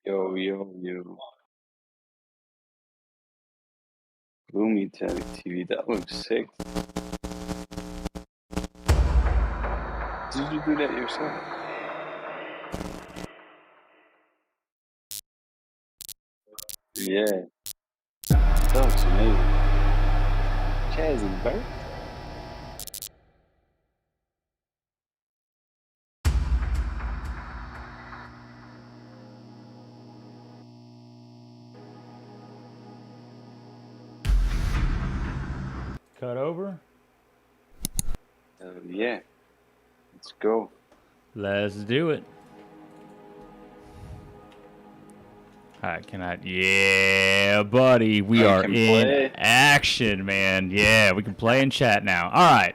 Yo, yo, yo. GlewMe TV, that looks sick. Did you do that yourself? Yeah, that looks amazing. Chazzy, bro. Cut over. Yeah, let's go. Let's do it. Alright, can I? Yeah, buddy. We are in play. action, man. Yeah, we can play and chat now. Alright.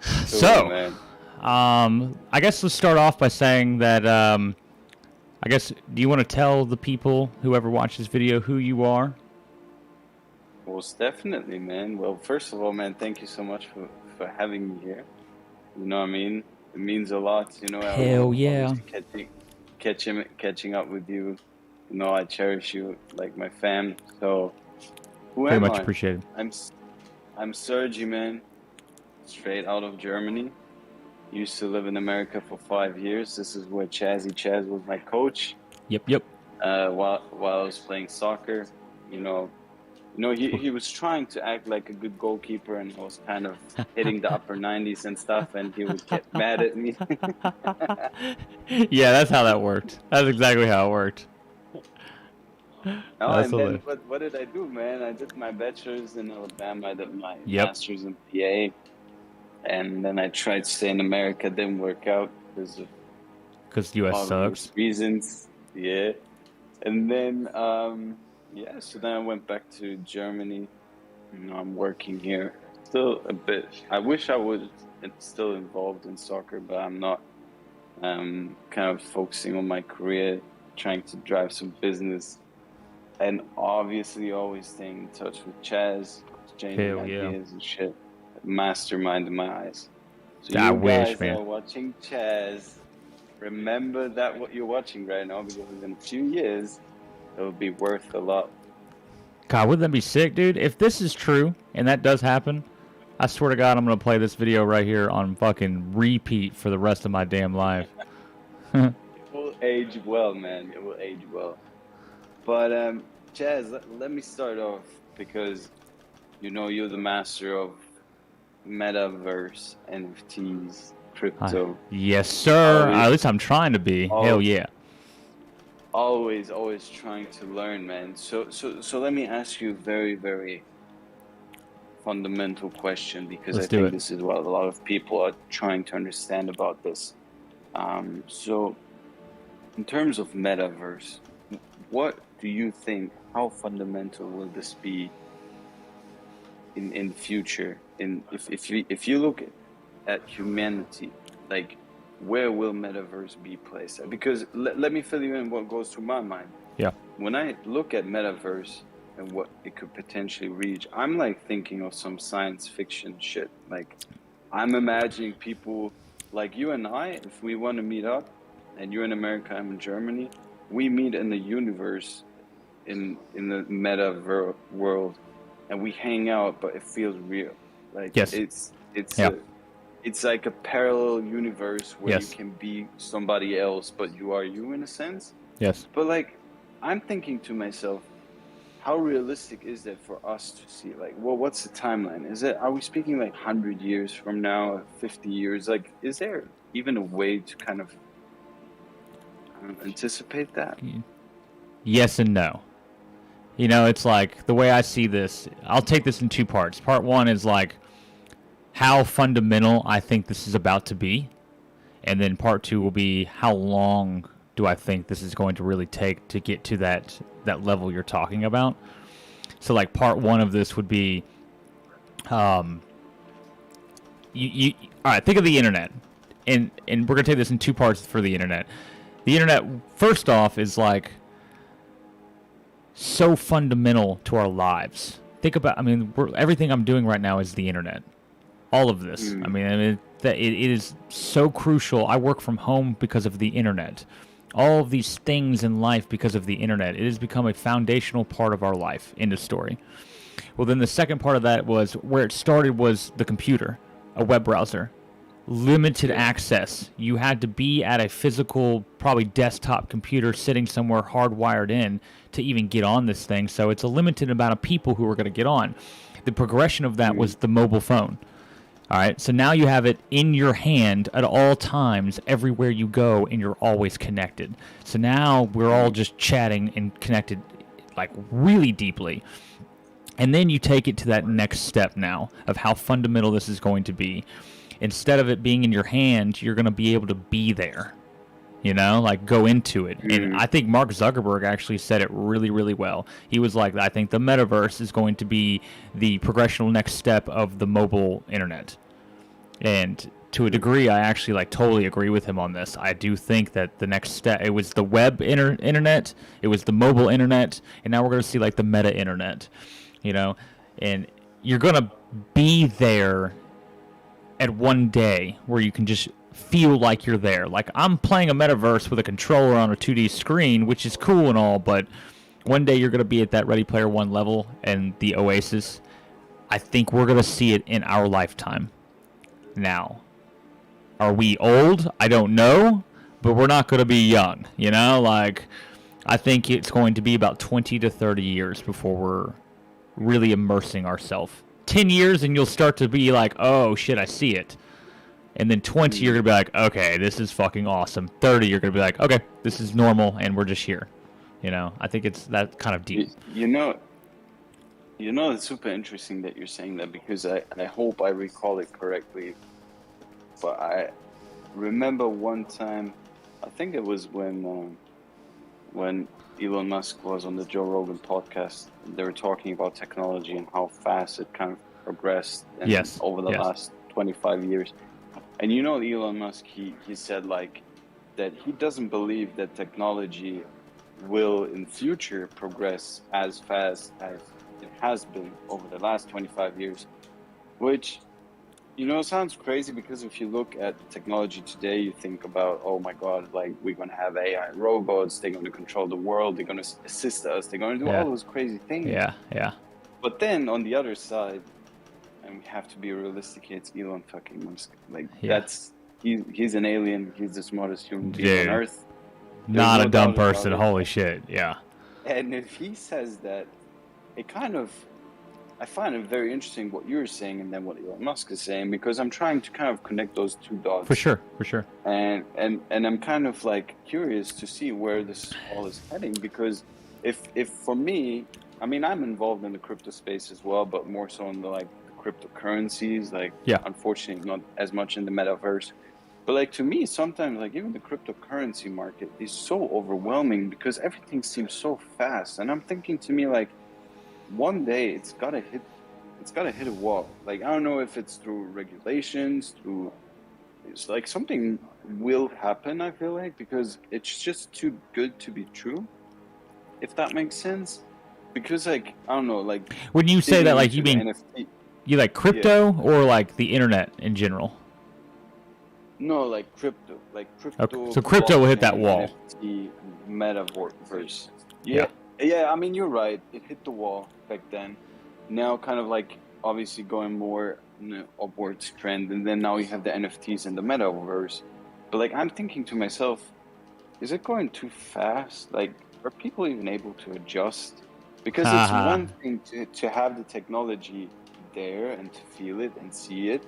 Cool, So, man. I guess let's start off by saying that, I guess, do you want to tell the people, whoever watched this video, who you are? Most definitely, man. Well, first of all, man, thank you so much for having me here. You know what I mean? It means a lot, you know. Hell yeah. Catching up with you. You know, I cherish you like my fam. So, who Very am much I? appreciated. I'm Serg, man. Straight out of Germany. Used to live in America for 5 years. This is where Chaz was my coach. Yep. While I was playing soccer, you know, he was trying to act like a good goalkeeper, and I was kind of hitting the upper 90s and stuff, and he would get mad at me. Yeah, that's how that worked. That's exactly how it worked. And then what did I do, man? I did my bachelor's in Alabama. I did my master's in PA, and then I tried to stay in America. Didn't work out because US sucks. Reasons, yeah. And then so then I went back to Germany. You know, I'm working here still a bit. I wish I was still involved in soccer, but I'm not. Kind of focusing on my career, trying to drive some business, and obviously always staying in touch with Chaz, exchanging ideas and shit. Mastermind in my eyes. So I you wish, guys man. are watching Chaz. Remember that what you're watching right now, because in a few years it'll be worth a lot. God, wouldn't that be sick, dude? If this is true and that does happen, I swear to God, I'm gonna play this video right here on fucking repeat for the rest of my damn life. It will age well, man. It will age well. But Chaz, let me start off, because you know you're the master of Metaverse, NFTs, crypto. Yes, sir. At least I'm trying to be. Hell yeah. Always trying to learn, man. So let me ask you a very, very fundamental question, because I think this is what a lot of people are trying to understand about this. So in terms of Metaverse, what do you think, how fundamental will this be in the future? If you look at humanity, like, where will Metaverse be placed at? Because let me fill you in what goes through my mind. Yeah. When I look at Metaverse and what it could potentially reach, I'm like thinking of some science fiction shit. Like, I'm imagining people like you and I, if we want to meet up, and you're in America, I'm in Germany, we meet in the universe, in the meta world, and we hang out, but it feels real. Like, it's like a parallel universe where you can be somebody else, but you are you in a sense. Yes. But like, I'm thinking to myself, how realistic is that for us to see? Like, well, what's the timeline? Are we speaking like 100 years from now, 50 years? Like, is there even a way to kind of anticipate that? Yes and no. You know, it's like, the way I see this, I'll take this in two parts. Part one is like how fundamental I think this is about to be. And then part two will be how long do I think this is going to really take to get to that level you're talking about. So like part one of this would be, all right, think of the internet. And we're going to take this in two parts for the internet. The internet, first off, is like so fundamental to our lives. Think about, I mean, everything I'm doing right now is the internet. All of this. I mean, it is so crucial. I work from home because of the internet. all of these things in life because of the internet. It has become a foundational part of our life. End of story. Well, then the second part of that was where it started was the computer, a web browser. Limited access. You had to be at a physical, probably desktop computer sitting somewhere hardwired in to even get on this thing. So it's a limited amount of people who are going to get on. The progression of that was the mobile phone. All right, so now you have it in your hand at all times, everywhere you go, and you're always connected. So now we're all just chatting and connected, like, really deeply. And then you take it to that next step now of how fundamental this is going to be. Instead of it being in your hand, you're going to be able to be there, you know, like go into it. And I think Mark Zuckerberg actually said it really, really well. He was like, I think the metaverse is going to be the progressional next step of the mobile internet. And to a degree, I actually like totally agree with him on this. I do think that the next step, it was the web internet, it was the mobile internet, and now we're going to see like the meta internet, you know, and you're going to be there at one day where you can just feel like you're there. Like I'm playing a metaverse with a controller on a 2D screen, which is cool and all, but one day you're going to be at that Ready Player One level and the Oasis. I think we're going to see it in our lifetime. Now, are we old? I don't know, but we're not going to be young, you know? Like, I think it's going to be about 20 to 30 years before we're really immersing ourselves. 10 years and you'll start to be like, oh, shit, I see it. And then 20, you're going to be like, okay, this is fucking awesome. 30, you're going to be like, okay, this is normal and we're just here. You know, I think it's that kind of deep. You know, it's super interesting that you're saying that because I hope I recall it correctly. But I remember one time, I think it was when Elon Musk was on the Joe Rogan podcast. They were talking about technology and how fast it kind of progressed over the last 25 years. And you know, Elon Musk, he said like that he doesn't believe that technology will in future progress as fast as it has been over the last 25 years, which, you know, sounds crazy because if you look at technology today, you think about, oh my God, like we're going to have AI robots, they're going to control the world, they're going to assist us, they're going to do all those crazy things. Yeah. But then on the other side, and we have to be realistic, it's Elon fucking Musk. Like he's an alien, he's the smartest human being on Earth. Not a dumb person, holy shit, yeah. And if he says that, it kind of, I find it very interesting what you're saying and then what Elon Musk is saying, because I'm trying to kind of connect those two dots. For sure. And I'm kind of like curious to see where this all is heading, because if for me, I mean, I'm involved in the crypto space as well, but more so in the like cryptocurrencies, like unfortunately not as much in the metaverse. But like to me, sometimes like even the cryptocurrency market is so overwhelming because everything seems so fast. And I'm thinking to me like, one day it's gotta hit a wall. Like I don't know if it's through regulations, it's like something will happen, I feel like, because it's just too good to be true, if that makes sense. Because like I don't know, like when you say that, like you mean NFT, you like crypto or like the internet in general? No, like crypto. Okay. So crypto will hit that wall. NFT, metaverse. Yeah. I mean, you're right. It hit the wall back then. Now, kind of like obviously going more upwards trend, and then now you have the NFTs and the metaverse. But like, I'm thinking to myself, is it going too fast? Like, are people even able to adjust? Because it's one thing to have the technology there and to feel it and see it,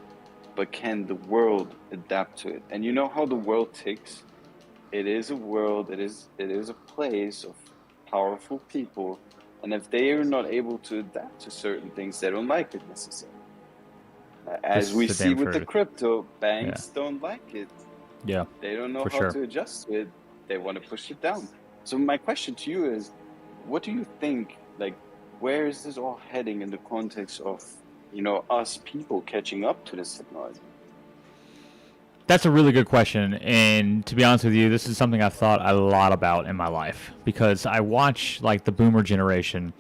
but can the world adapt to it? And you know how the world ticks? It is a world, it is a place of powerful people, and if they are not able to adapt to certain things, they don't like it necessarily. As we see with the crypto, banks don't like it. Yeah. They don't know how to adjust to it. They want to push it down. So my question to you is, what do you think, like, where is this all heading in the context of, you know, us people catching up to this technology? That's a really good question, and to be honest with you, this is something I've thought a lot about in my life, because I watch like the boomer generation,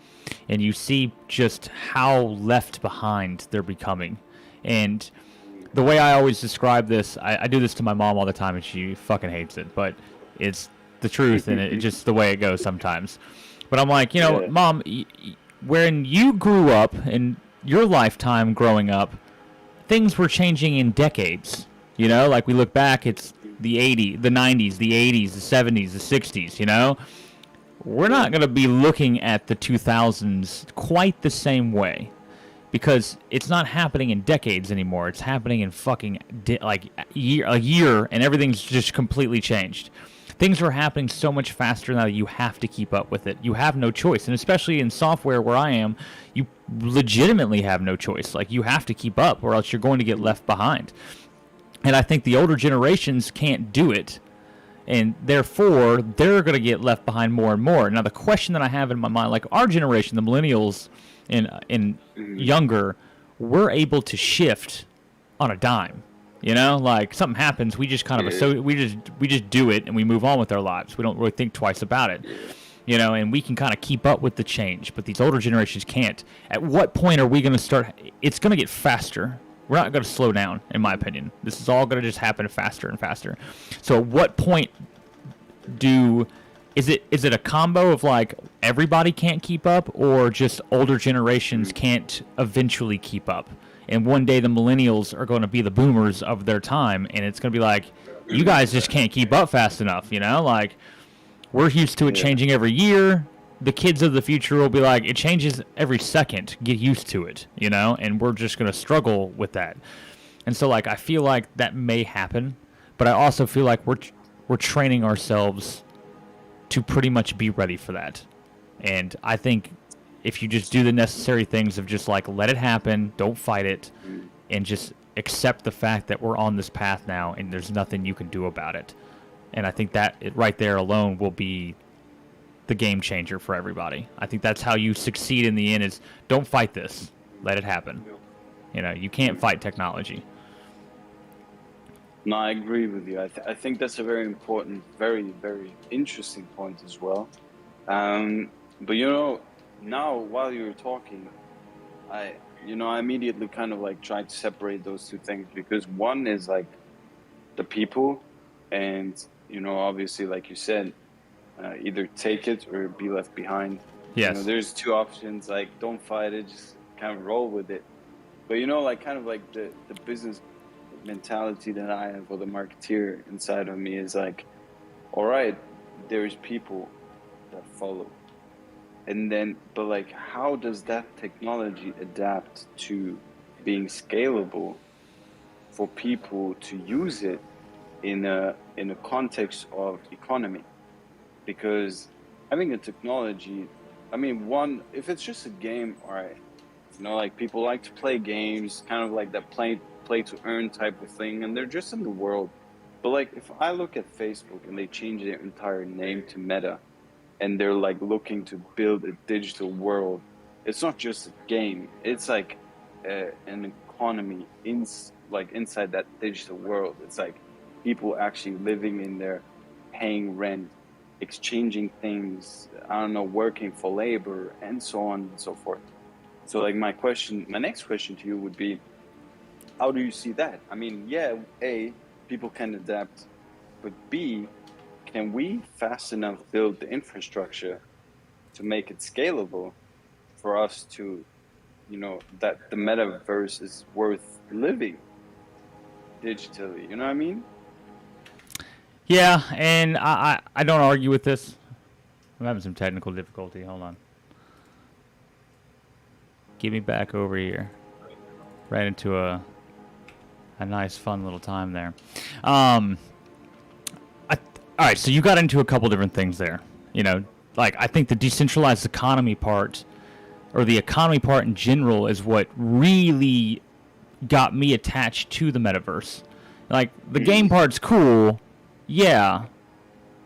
and you see just how left behind they're becoming. And the way I always describe this, I do this to my mom all the time, and she fucking hates it, but it's the truth, and it's just the way it goes sometimes. But I'm like, Mom, when you grew up in your lifetime growing up, things were changing in decades. Like we look back, it's the 80s, the 90s, the 80s, the 70s, the 60s, We're not going to be looking at the 2000s quite the same way, because it's not happening in decades anymore. It's happening in fucking a year, and everything's just completely changed. Things are happening so much faster now that you have to keep up with it. You have no choice. And especially in software where I am, you legitimately have no choice. Like, you have to keep up or else you're going to get left behind. And I think the older generations can't do it. And therefore, they're going to get left behind more and more. Now, the question that I have in my mind, like our generation, the millennials and younger, we're able to shift on a dime. Like something happens, we just kind of we just do it and we move on with our lives. We don't really think twice about it. And we can kind of keep up with the change, but these older generations can't. At what point are we going to start? It's going to get faster. We're not going to slow down, in my opinion. This is all going to just happen faster and faster. So at what point is it a combo of like everybody can't keep up, or just older generations can't eventually keep up? And one day the millennials are going to be the boomers of their time, and it's going to be like, you guys just can't keep up fast enough, Like, we're used to it changing every year. The kids of the future will be like, it changes every second. Get used to it, And we're just going to struggle with that. And so, like, I feel like that may happen, but I also feel like we're training ourselves to pretty much be ready for that. And I think if you just do the necessary things of just like let it happen, don't fight it, and just accept the fact that we're on this path now and there's nothing you can do about it. And I think that right there alone will be the game changer for everybody. I think that's how you succeed in the end, is don't fight this. Let it happen. You can't fight technology. No, I agree with you. I think that's a very important, very, very interesting point as well. But now, while you were talking, I immediately kind of like tried to separate those two things, because one is like the people, and obviously, like you said, either take it or be left behind. Yes. There's two options. Like, don't fight it, just kind of roll with it. But like kind of like the business mentality that I have, or the marketeer inside of me, is like, all right, there's people that follow. And then, but like, how does that technology adapt to being scalable for people to use it in a context of economy? Because I think the technology, if it's just a game, all right, like people like to play games, kind of like that play to earn type of thing, and they're just in the world. But like, if I look at Facebook and they change their entire name to Meta, and they're like looking to build a digital world, it's not just a game. It's like an economy inside that digital world. It's like people actually living in there, paying rent, exchanging things, working for labor, and so on and so forth. So like my next question to you would be, how do you see that? A, people can adapt, but B, can we fast enough build the infrastructure to make it scalable for us to, that the metaverse is worth living digitally? You know what I mean? Yeah, and I don't argue with this. I'm having some technical difficulty. Hold on. Get me back over here. Right into a nice, fun little time there. All right, so you got into a couple different things there. Like, I think the decentralized economy part, or the economy part in general, is what really got me attached to the metaverse. Like, the game part's cool, yeah,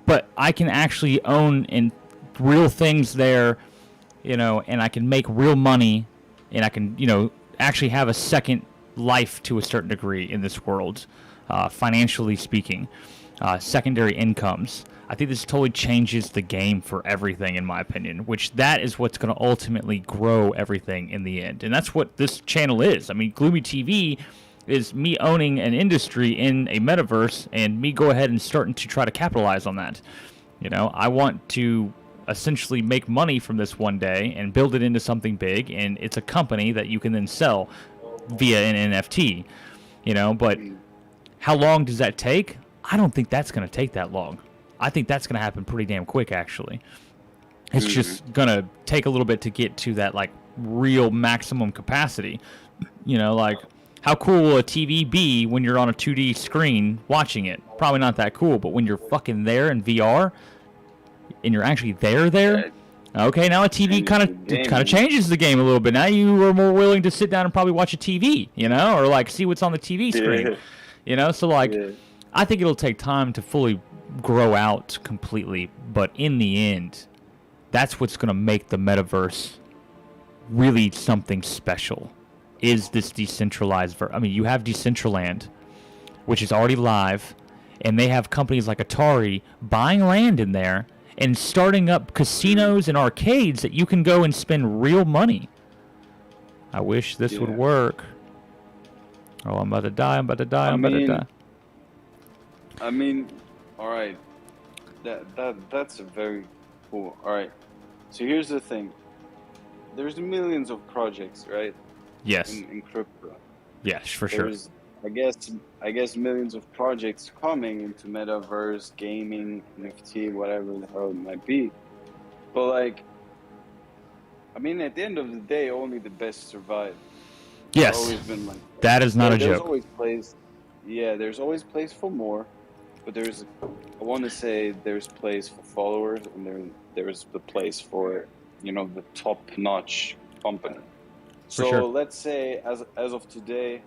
but I can actually own in real things there, and I can make real money, and I can, actually have a second life to a certain degree in this world, financially speaking. Secondary incomes. I think this totally changes the game for everything, in my opinion, which that is what's going to ultimately grow everything in the end. And that's what this channel is. GlewMe TV is me owning an industry in a metaverse, and me go ahead and starting to try to capitalize on that. You know, I want to essentially make money from this one day and build it into something big, and it's a company that you can then sell via an NFT, you know, but how long does that take? I don't think that's going to take that long. I think that's going to happen pretty damn quick, actually. It's just going to take a little bit to get to that, like, real maximum capacity. You know, like, how cool will a TV be when you're on a 2D screen watching it? Probably not that cool, but when you're fucking there in VR and you're actually there, okay, now a TV kind of changes the game a little bit. Now you are more willing to sit down and probably watch a TV, you know, or like see what's on the TV screen, you know. So like, I think it'll take time to fully grow out completely, but in the end, that's what's gonna make the metaverse really something special. Is this decentralized? I mean, you have Decentraland, which is already live, and they have companies like Atari buying land in there and starting up casinos and arcades that you can go and spend real money. I wish this would work. Oh, I'm about to die. I'm about to die. I'm about to die. I mean, all right. That's a very cool. All right. So here's the thing. There's millions of projects, right? Yes. In crypto. Yes, for sure. There's, I guess millions of projects coming into metaverse, gaming, NFT, whatever the hell it might be. But like, I mean, at the end of the day, only the best survive. Yes. It's always been like that is not a joke. There's always place for more, but I want to say there's place for followers, and there's the place for, you know, the top-notch company. So let's say, as of today,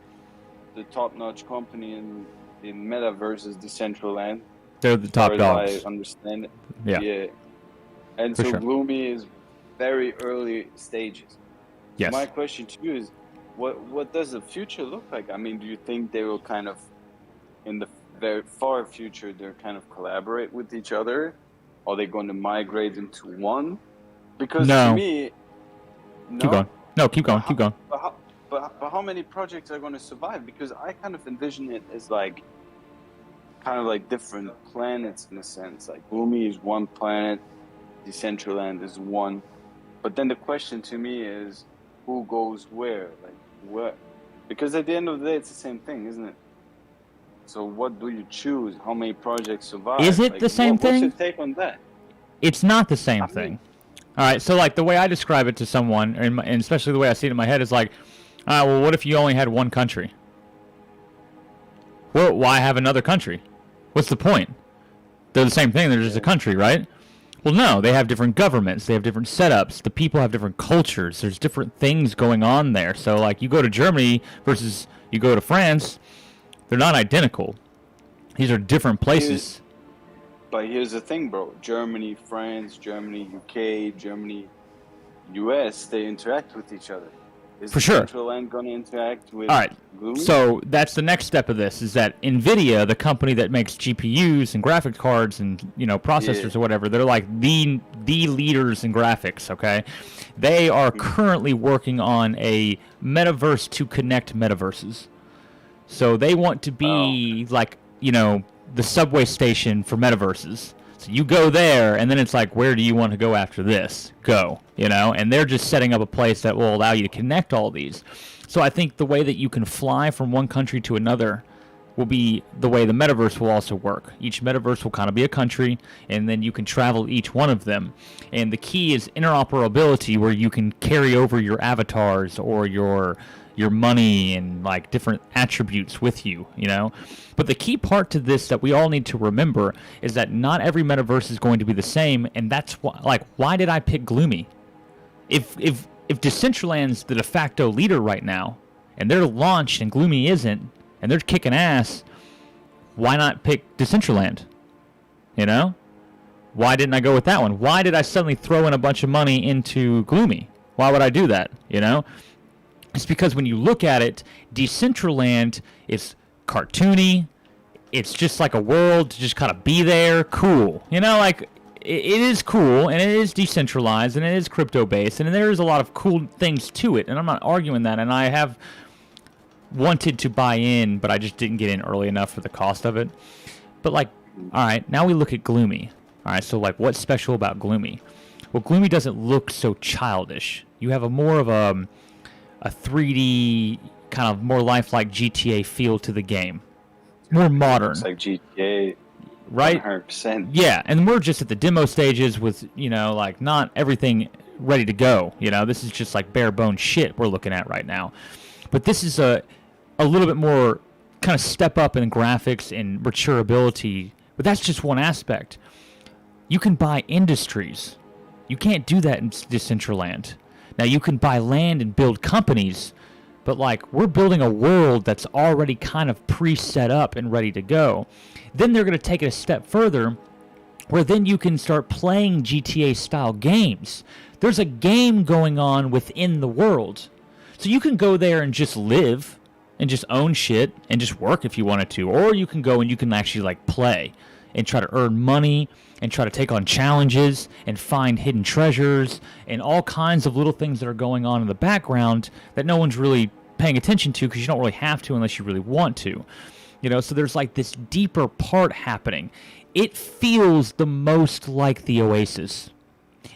the top-notch company in Metaverse is Decentraland. They're the top dogs. I understand it. Yeah. And so GlewMe is very early stages. Yes. My question to you is, what does the future look like? I mean, do you think they will kind of, in the very far future, they're kind of collaborate with each other? Are they going to migrate into one? Because to me, keep going. No, keep going. But how many projects are going to survive? Because I kind of envision it as like, kind of like different planets in a sense. Like GlewMe is one planet, Decentraland is one. But then the question to me is, who goes where? Like what? Because at the end of the day, it's the same thing, isn't it? So what do you choose? How many projects survive? Is it the same thing? What's your take on that? It's not the same thing. All right, so like the way I describe it to someone, and especially the way I see it in my head, is like, all right, well, what if you only had one country? Well, why have another country? What's the point? They're the same thing. They're just a country, right? Well, no, they have different governments. They have different setups. The people have different cultures. There's different things going on there. So, like, you go to Germany versus you go to France, they're not identical. These are different places. But here's the thing, bro. Germany, France, Germany, UK, Germany, US, they interact with each other. Is For sure. Decentraland going to interact with GlewMe? So that's the next step of this, is that NVIDIA, the company that makes GPUs and graphic cards and, you know, processors or whatever, they're like the leaders in graphics, okay? They are currently working on a metaverse to connect metaverses. So they want to be like, you know, the subway station for metaverses. So you go there, and then it's like, where do you want to go after this? Go, you know? And they're just setting up a place that will allow you to connect all these. So I think the way that you can fly from one country to another will be the way the metaverse will also work. Each metaverse will kind of be a country, and then you can travel each one of them. And the key is interoperability, where you can carry over your avatars or your money and like different attributes with you, you know. But the key part to this that we all need to remember is that not every metaverse is going to be the same, and that's why, like, why did I pick GlewMe? If Decentraland's the de facto leader right now, and they're launched and GlewMe isn't, and they're kicking ass, why not pick Decentraland? You know? Why didn't I go with that one? Why did I suddenly throw in a bunch of money into GlewMe? Why would I do that? You know? It's because when you look at it, Decentraland is cartoony. It's just like a world to just kind of be there, cool. You know, like, it is cool, and it is decentralized, and it is crypto-based, and there is a lot of cool things to it, and I'm not arguing that, and I have wanted to buy in, but I just didn't get in early enough for the cost of it. But, like, all right, now we look at GlewMe. All right, so like, what's special about GlewMe? Well, GlewMe doesn't look so childish. You have a more of a 3D kind of more lifelike GTA feel to the game, more modern. It's like GTA, right? 100%. Yeah, and we're just at the demo stages with, you know, like not everything ready to go. You know, this is just like bare bone shit we're looking at right now. But this is a little bit more kind of step up in graphics and maturability. But that's just one aspect. You can buy industries. You can't do that in Decentraland. Now, you can buy land and build companies, but like we're building a world that's already kind of pre-set up and ready to go. Then they're going to take it a step further where then you can start playing GTA style games. There's a game going on within the world. So you can go there and just live and just own shit and just work if you wanted to, or you can go and you can actually like play and try to earn money and try to take on challenges and find hidden treasures and all kinds of little things that are going on in the background that no one's really paying attention to because you don't really have to unless you really want to. You know, so there's like this deeper part happening. It feels the most like the Oasis.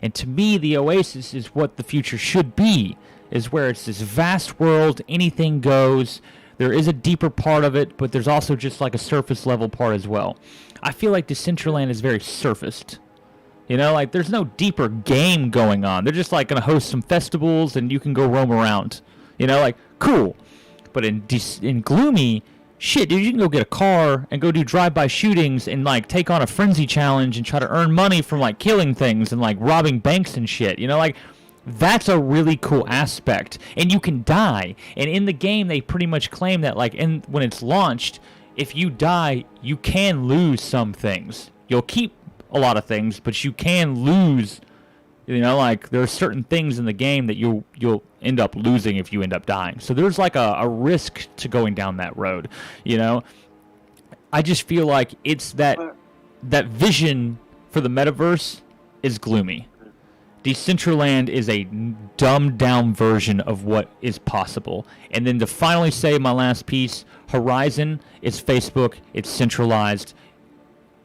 And to me, the Oasis is what the future should be, is where it's this vast world, anything goes. There is a deeper part of it, but there's also just like a surface level part as well. I feel like Decentraland is very surfaced. You know, like there's no deeper game going on. They're just like going to host some festivals and you can go roam around. You know, like, cool. But in GlewMe, shit, dude, you can go get a car and go do drive-by shootings and like take on a frenzy challenge and try to earn money from like killing things and like robbing banks and shit. You know, like that's a really cool aspect. And you can die. And in the game, they pretty much claim that like when it's launched, if you die, you can lose some things. You'll keep a lot of things, but you can lose. You know, like there are certain things in the game that you'll end up losing if you end up dying. So there's like a risk to going down that road. You know, I just feel like it's that vision for the metaverse is GlewMe. Decentraland is a dumbed down version of what is possible. And then to finally say my last piece, Horizon is Facebook. It's centralized.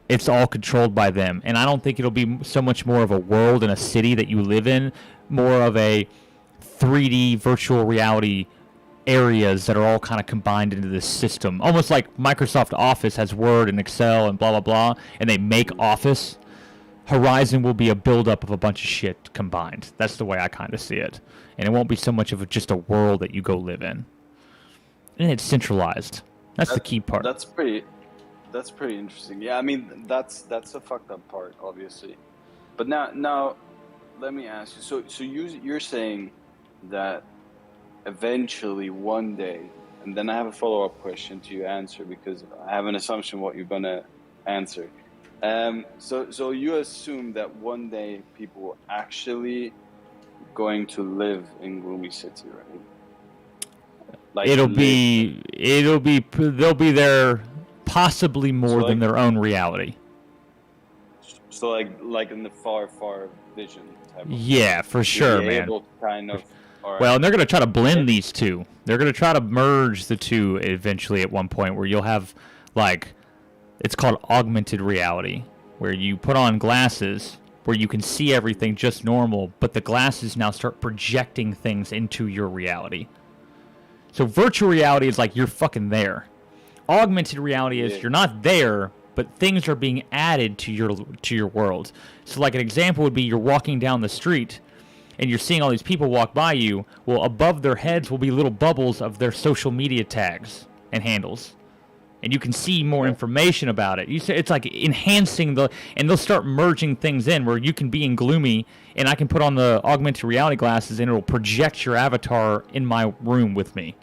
It's all controlled by them. And I don't think it'll be so much more of a world and a city that you live in, more of a 3D virtual reality areas that are all kind of combined into this system. Almost like Microsoft Office has Word and Excel and blah, blah, blah, and they make Office. Horizon will be a buildup of a bunch of shit combined. That's the way I kind of see it. And it won't be so much of just a world that you go live in. And it's centralized. That's the key part. That's pretty interesting. Yeah, I mean that's a fucked up part, obviously. But now let me ask you. So you're saying that eventually one day, and then I have a follow-up question to your answer because I have an assumption what you're gonna answer. So you assume that one day people will actually going to live in GlewMe City, right? Like they'll be there possibly more than their own reality. So like in the far vision type of yeah, for sure, man. Able to kind of, well, and they're going to try to blend these two. They're going to try to merge the two eventually at one point where you'll have like it's called augmented reality, where you put on glasses where you can see everything just normal, but the glasses now start projecting things into your reality. So virtual reality is like you're fucking there. Augmented reality is you're not there, but things are being added to your world. So like an example would be you're walking down the street and you're seeing all these people walk by you. Well, above their heads will be little bubbles of their social media tags and handles. And you can see more information about it. It's like enhancing and they'll start merging things in where you can be in GlewMe and I can put on the augmented reality glasses and it'll project your avatar in my room with me.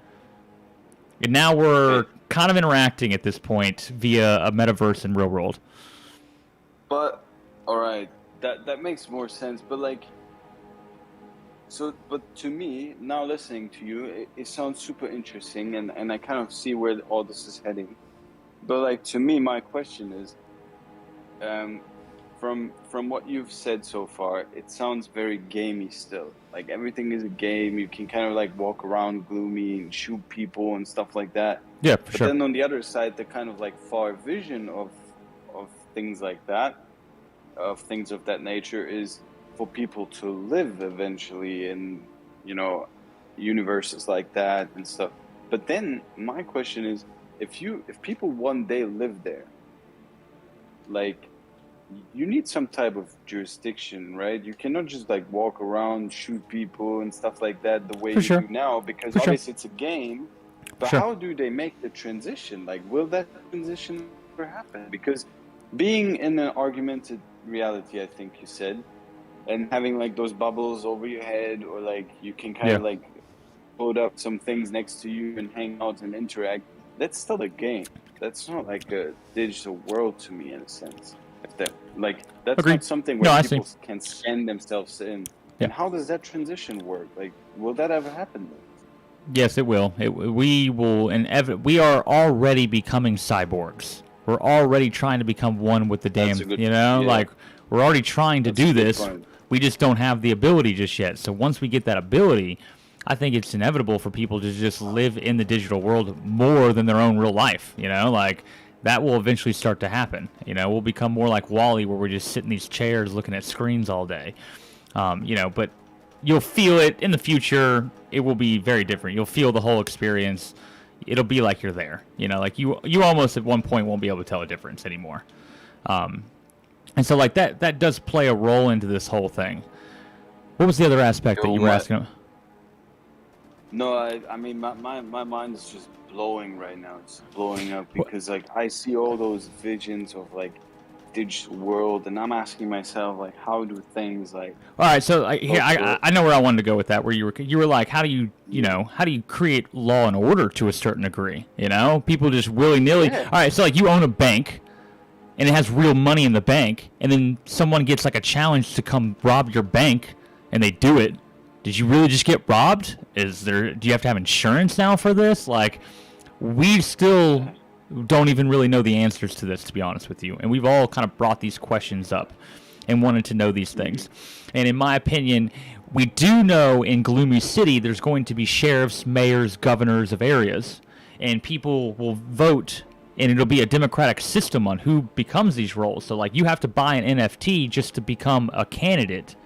And now we're kind of interacting at this point via a metaverse in real world. But all right, that makes more sense. But like, but to me now listening to you, it sounds super interesting, and I kind of see where all this is heading. But like to me, my question is, from what you've said so far, it sounds very gamey still. Like everything is a game. You can kind of like walk around GlewMe and shoot people and stuff like that. Yeah, for sure. But then on the other side, the kind of like far vision of things like that, of things of that nature is for people to live eventually in, you know, universes like that and stuff. But then my question is, if people one day live there, like, you need some type of jurisdiction, right? You cannot just like walk around, shoot people and stuff like that the way you do now, because obviously it's a game. But how do they make the transition? Like, will that transition ever happen? Because being in an augmented reality, I think you said, and having like those bubbles over your head, or like you can kind of like put up some things next to you and hang out and interact, that's still a game. That's not like a digital world to me, in a sense. Like, that's not something where people can scan themselves in. And how does that transition work? Like, will that ever happen though? Yes, it will. We will, and we are already becoming cyborgs. We're already trying to become one with the damn, like, we're already trying to do this. We just don't have the ability just yet. So once we get that ability, I think it's inevitable for people to just live in the digital world more than their own real life, like, that will eventually start to happen. We'll become more like WALL-E, where we just sit in these chairs looking at screens all day. But you'll feel it in the future. It will be very different. You'll feel the whole experience. It'll be like you're there. Like you almost at one point won't be able to tell a difference anymore. And so like that does play a role into this whole thing. What was the other aspect that you were asking? No, I mean, my mind is just blowing right now. It's blowing up because like I see all those visions of like digital world, and I'm asking myself, like, how do things like? All right, so here I know where I wanted to go with that. Where you were like, how do you create law and order to a certain degree? People just willy nilly. Yeah. All right, so like you own a bank, and it has real money in the bank, and then someone gets like a challenge to come rob your bank, and they do it. Did you really just get robbed? Do you have to have insurance now for this? Like, we still don't even really know the answers to this, to be honest with you. And we've all kind of brought these questions up and wanted to know these things. And in my opinion, we do know in GlewMe City there's going to be sheriffs, mayors, governors of areas, and people will vote, and it'll be a democratic system on who becomes these roles. So like you have to buy an NFT just to become a candidate.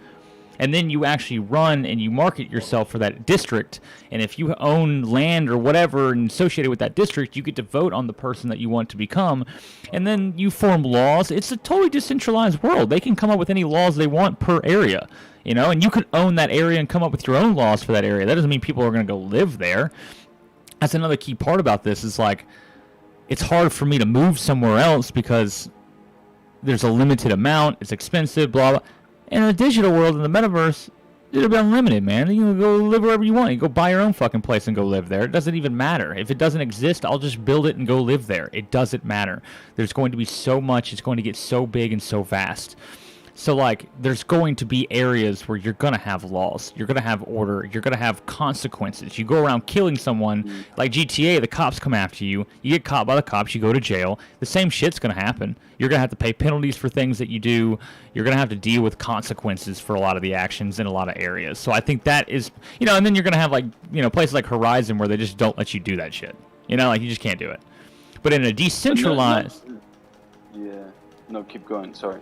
And then you actually run and you market yourself for that district. And if you own land or whatever and associated with that district, you get to vote on the person that you want to become. And then you form laws. It's a totally decentralized world. They can come up with any laws they want per area, and you could own that area and come up with your own laws for that area. That doesn't mean people are going to go live there. That's another key part about this is like, it's hard for me to move somewhere else because there's a limited amount. It's expensive, blah, blah. In the digital world, in the metaverse, it'll be unlimited, man. You can go live wherever you want. You go buy your own fucking place and go live there. It doesn't even matter. If it doesn't exist, I'll just build it and go live there. It doesn't matter. There's going to be so much. It's going to get so big and so vast. So, like, there's going to be areas where you're going to have laws. You're going to have order. You're going to have consequences. You go around killing someone, like GTA, the cops come after you. You get caught by the cops. You go to jail. The same shit's going to happen. You're going to have to pay penalties for things that you do. You're going to have to deal with consequences for a lot of the actions in a lot of areas. So I think that is, and then you're going to have, like, places like Horizon where they just don't let you do that shit. Like, you just can't do it. But in a decentralized... No, keep going. Sorry.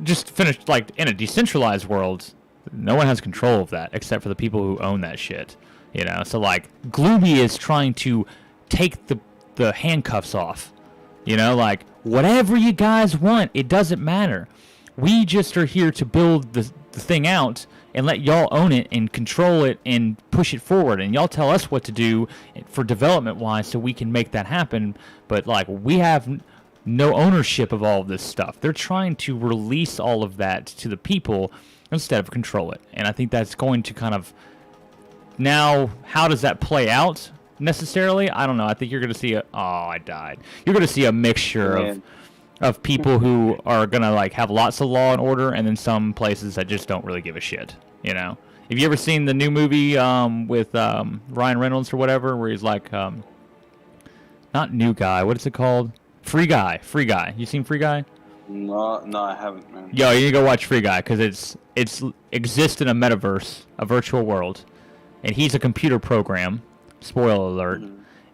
Just finish, like, in a decentralized world, no one has control of that except for the people who own that shit, So, like, GlewMe is trying to take the handcuffs off, like, whatever you guys want, it doesn't matter. We just are here to build the thing out and let y'all own it and control it and push it forward, and y'all tell us what to do for development-wise so we can make that happen, but, like, we have no ownership of all of this stuff. They're trying to release all of that to the people instead of control it. And I think that's going to kind of... Now, how does that play out necessarily? I don't know. I think you're going to see a... Oh, I died. You're going to see a mixture of people who are going to like have lots of law and order, and then some places that just don't really give a shit, Have you ever seen the new movie with Ryan Reynolds or whatever, where he's like... not New Guy. What is it called? Free Guy. You seen Free Guy? No, I haven't, man. Yo, you need to go watch Free Guy, because it's exists in a metaverse, a virtual world, and he's a computer program. Spoiler alert.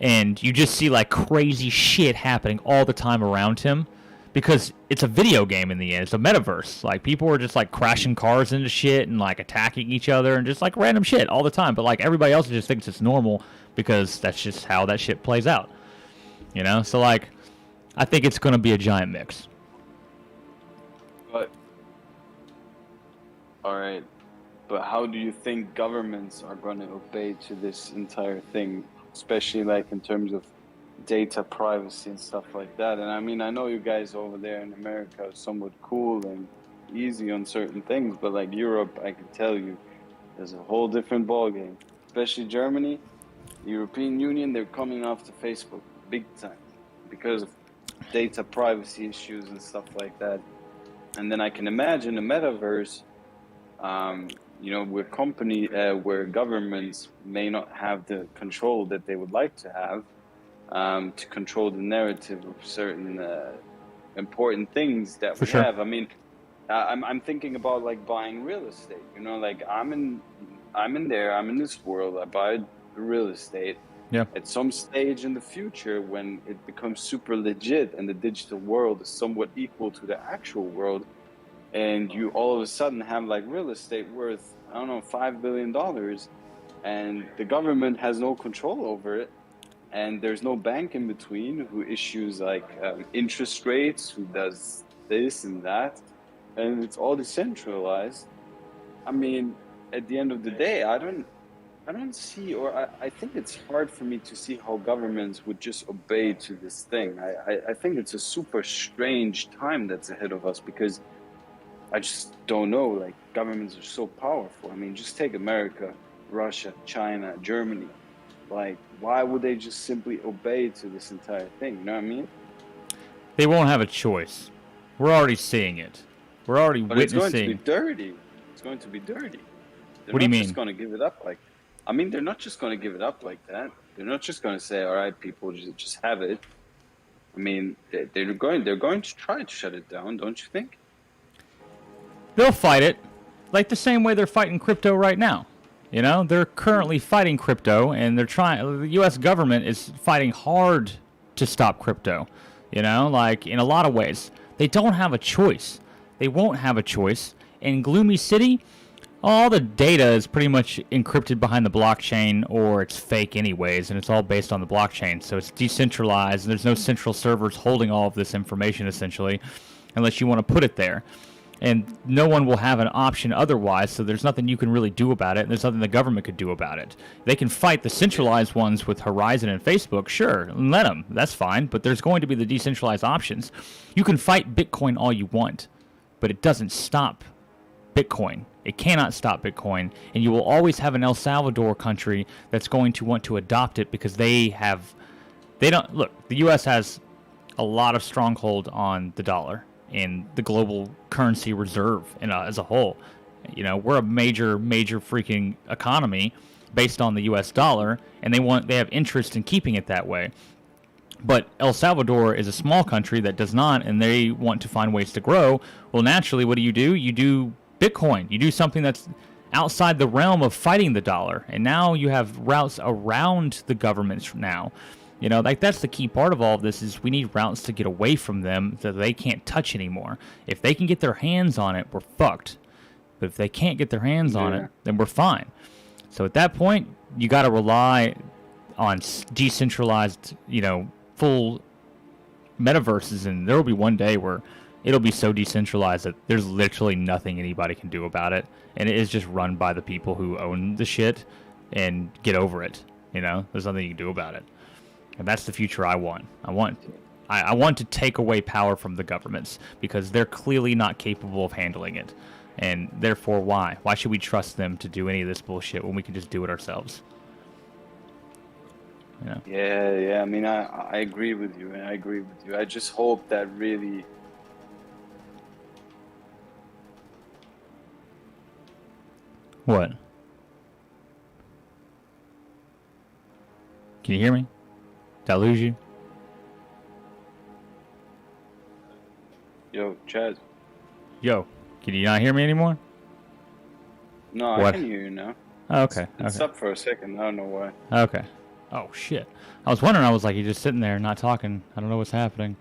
And you just see like crazy shit happening all the time around him, because it's a video game in the end. It's a metaverse. Like, people are just like crashing cars into shit and like attacking each other and just like random shit all the time. But like everybody else just thinks it's normal because that's just how that shit plays out. You know? So like, I think it's going to be a giant mix. But, all right. But how do you think governments are going to obey to this entire thing, especially like in terms of data privacy and stuff like that? And I mean, I know you guys over there in America are somewhat cool and easy on certain things, but like Europe, I can tell you, there's a whole different ballgame. Especially Germany, the European Union, they're coming after Facebook big time because of data privacy issues and stuff like that. And then I can imagine a metaverse, you know, where governments may not have the control that they would like to have, to control the narrative of certain important things that we have. I mean, I'm thinking about like buying real estate. You know, like I'm in this world. I buy real estate. Yeah. At some stage in the future, when it becomes super legit and the digital world is somewhat equal to the actual world, and you all of a sudden have like real estate worth, I don't know, $5 billion, and the government has no control over it, and there's no bank in between who issues like interest rates, who does this and that, and it's all decentralized. I mean, at the end of the day, I don't see, or I think it's hard for me to see how governments would just obey to this thing. I think it's a super strange time that's ahead of us, because I just don't know, like, governments are so powerful. I mean, just take America, Russia, China, Germany. Like, why would they just simply obey to this entire thing? You know what I mean? They won't have a choice. We're already seeing it. We're already witnessing. It's going to be dirty. It's going to be dirty. What do you mean? They're not just going to give it up like... I mean, they're not just going to give it up like that. They're not just going to say, all right, people, just have it. I mean, they're going to try to shut it down, don't you think? They'll fight it, like the same way they're fighting crypto right now. You know, they're currently fighting crypto, and they're trying. The U.S. government is fighting hard to stop crypto. You know, like in a lot of ways, they don't have a choice. They won't have a choice. In Gloomy City, all the data is pretty much encrypted behind the blockchain, or it's fake anyways, and it's all based on the blockchain. So it's decentralized, and there's no central servers holding all of this information, essentially, unless you want to put it there. And no one will have an option otherwise, so there's nothing you can really do about it, and there's nothing the government could do about it. They can fight the centralized ones with Horizon and Facebook, sure, let them, that's fine, but there's going to be the decentralized options. You can fight Bitcoin all you want, but it doesn't stop Bitcoin. It cannot stop Bitcoin, and you will always have an El Salvador country that's going to want to adopt it because the U.S. has a lot of stronghold on the dollar and the global currency reserve as a whole. You know, we're a major freaking economy based on the U.S. dollar, and they have interest in keeping it that way. But El Salvador is a small country that does not, and they want to find ways to grow. Well, naturally, what do? You do Bitcoin. You do something that's outside the realm of fighting the dollar, and now you have routes around the governments now. You know, like that's the key part of all of this is we need routes to get away from them that they can't touch anymore. If they can get their hands on it, we're fucked. But if they can't get their hands on it, then we're fine. So at that point, you got to rely on decentralized, you know, full metaverses, and there will be one day where it'll be so decentralized that there's literally nothing anybody can do about it, and it is just run by the people who own the shit and get over it. You know, there's nothing you can do about it. And that's the future I want. I want to take away power from the governments because they're clearly not capable of handling it. And therefore, why? Why should we trust them to do any of this bullshit when we can just do it ourselves? You know? Yeah. I mean, I agree with you, and I agree with you. I just hope that really... What? Can you hear me? Did I lose you? Yo, Chaz. Yo, can you not hear me anymore? No, what? I can hear you now. Oh, okay. It's up for a second. I don't know why. Okay. Oh, shit. I was wondering, I was like, you're just sitting there not talking. I don't know what's happening.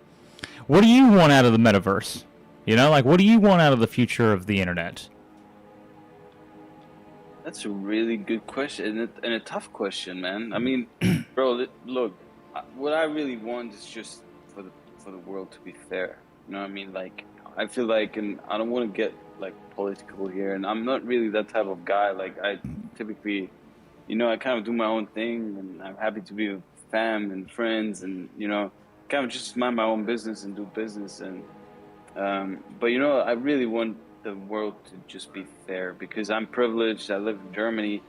What do you want out of the metaverse? You know, like, what do you want out of the future of the internet? That's a really good question and a tough question, man. I mean, bro, look, what I really want is just for the world to be fair. You know what I mean? Like, I feel like, and I don't want to get like political here, and I'm not really that type of guy. Like, I typically, I kind of do my own thing, and I'm happy to be with fam and friends, and kind of just mind my own business and do business. And but I really want the world to just be fair because I'm privileged. I live in Germany.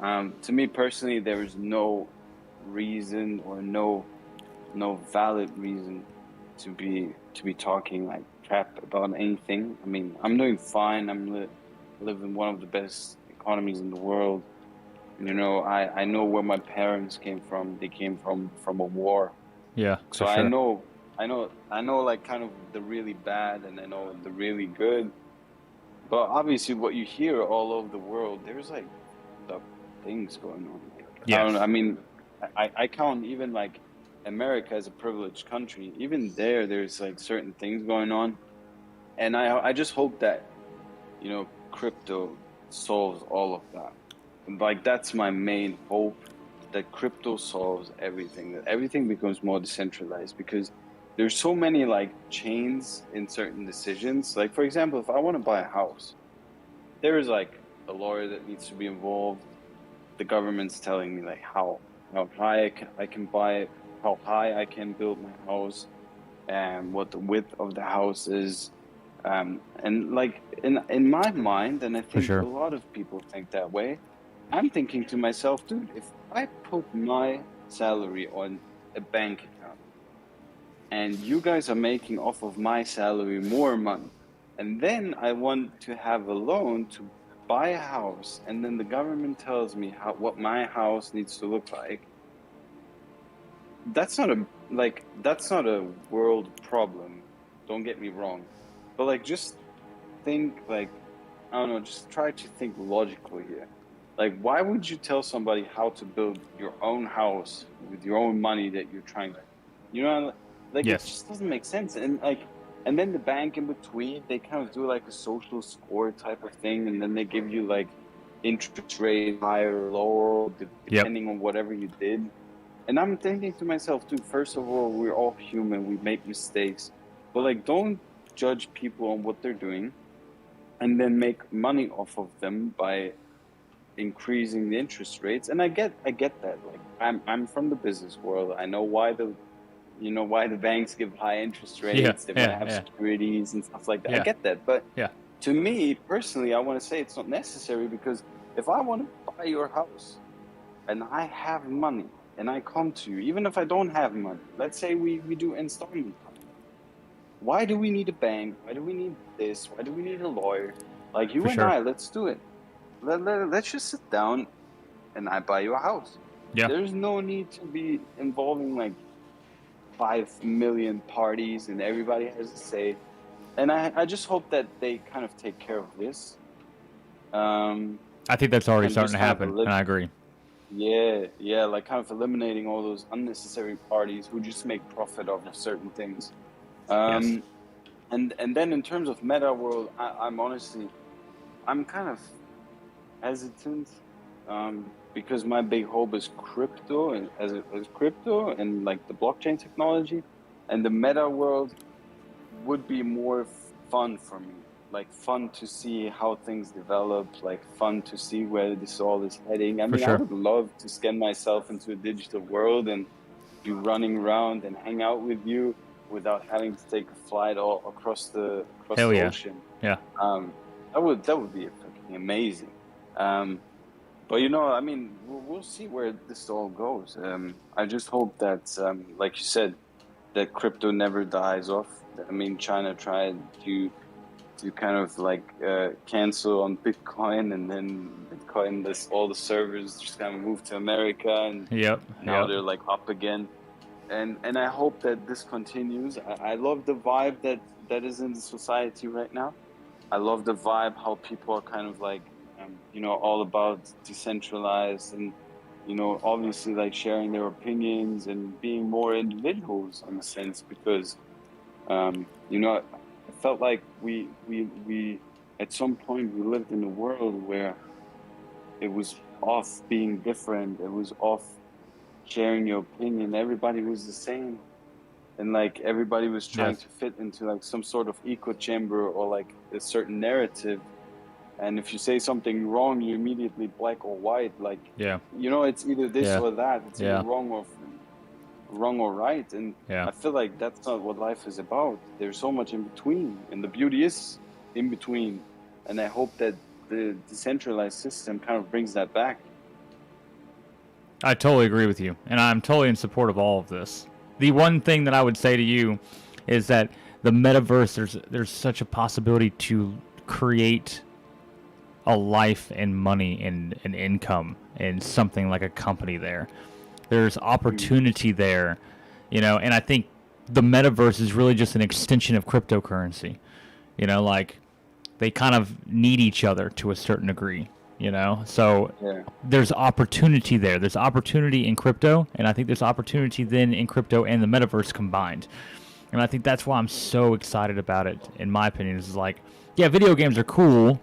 To me personally, there is no reason or no valid reason to be talking like crap about anything. I mean, I'm doing fine. Live in one of the best economies in the world. I know where my parents came from. They came from a war. Yeah, So for sure. I know like kind of the really bad and I know the really good. But obviously what you hear all over the world, there's like the things going on. Like I don't know, Yes, I mean I count even like America as a privileged country. Even there's like certain things going on. And I just hope that, crypto solves all of that. Like that's my main hope, that crypto solves everything, that everything becomes more decentralized because there's so many like chains in certain decisions. Like for example, if I want to buy a house, there is like a lawyer that needs to be involved. The government's telling me like how high I can buy it, how high I can build my house, and what the width of the house is. And like in my mind, and I for think a sure. lot of people think that way, I'm thinking to myself, dude, if I put my salary on a bank account and you guys are making off of my salary more money, and then I want to have a loan to buy a house, and then the government tells me what my house needs to look like, that's not a world problem. Don't get me wrong. But like just think like I don't know, just try to think logically here. Like, why would you tell somebody how to build your own house with your own money that you're trying to, you know, like it Yes, just doesn't make sense. And then the bank in between, they kind of do like a social score type of thing, and then they give you like interest rate higher or lower yep, depending on whatever you did. And I'm thinking to myself, dude, first of all, we're all human, we make mistakes, but like, don't judge people on what they're doing and then make money off of them by increasing the interest rates. And I get that. Like I'm from the business world. I know why why the banks give high interest yeah, rates. They want to yeah, have yeah, securities and stuff like that. I yeah, get that. But yeah, to me personally, I want to say it's not necessary because if I want to buy your house and I have money and I come to you, even if I don't have money, let's say we do installment. Why do we need a bank? Why do we need this? Why do we need a lawyer? Like you for and sure. I, let's do it. Let's just sit down and I buy you a house. Yeah, There's no need to be involving like 5 million parties and everybody has a say. And I just hope that they kind of take care of this. I think that's already And starting just to kind of happen, and I agree. yeah, like kind of eliminating all those unnecessary parties who just make profit off of certain things. Yes, Um, and then in terms of meta world, I'm honestly, I'm kind of hesitant because my big hope is crypto and as crypto and like the blockchain technology, and the meta world would be more fun for me. Like fun to see how things develop, like fun to see where this all is heading. I for mean, I sure. would love to scan myself into a digital world and be running around and hang out with you without having to take a flight all across Hell the yeah, ocean. yeah. Um, that would be fucking amazing. But I mean, we'll see where this all goes. I just hope that, like you said, that crypto never dies off. I mean, China tried to kind of like cancel on Bitcoin, and then Bitcoin, this all the servers just kind of moved to America, and Yep, now yep, they're like up again. And I hope that this continues. I love the vibe that is in the society right now. I love the vibe, how people are kind of like, all about decentralized and, obviously like sharing their opinions and being more individuals in a sense, because You know, I felt like we at some point we lived in a world where it was off being different. It was off sharing your opinion. Everybody was the same, and like everybody was trying Yes. to fit into like some sort of echo chamber or like a certain narrative. And if you say something wrong, you immediately black or white. Like, Yeah. you know, it's either this Yeah. or that. It's either Yeah. wrong or right. And Yeah. I feel like that's not what life is about. There's so much in between, and the beauty is in between. And I hope that the decentralized system kind of brings that back. I totally agree with you, and I'm totally in support of all of this. The one thing that I would say to you is that the metaverse, there's such a possibility to create a life and money and an income and something like a company there. There's opportunity there, you know, and I think the metaverse is really just an extension of cryptocurrency. You know, like they kind of need each other to a certain degree, you know? So Yeah. there's opportunity there. There's opportunity in crypto, and I think there's opportunity then in crypto and the metaverse combined. And I think that's why I'm so excited about it, in my opinion. Is like, yeah, video games are cool,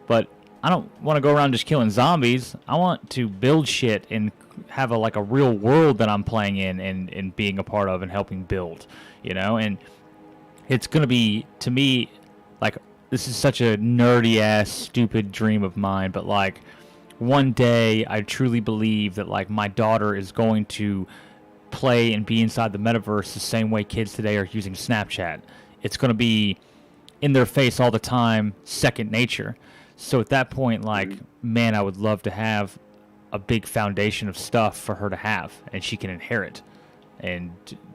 but I don't want to go around just killing zombies. I want to build shit and have a like a real world that I'm playing in and being a part of and helping build, you know? And it's going to be, to me, like, this is such a nerdy ass stupid dream of mine, but like one day I truly believe that like my daughter is going to play and be inside the metaverse the same way kids today are using Snapchat. It's going to be in their face all the time, second nature. So at that point, like, man, I would love to have a big foundation of stuff for her to have, and she can inherit. And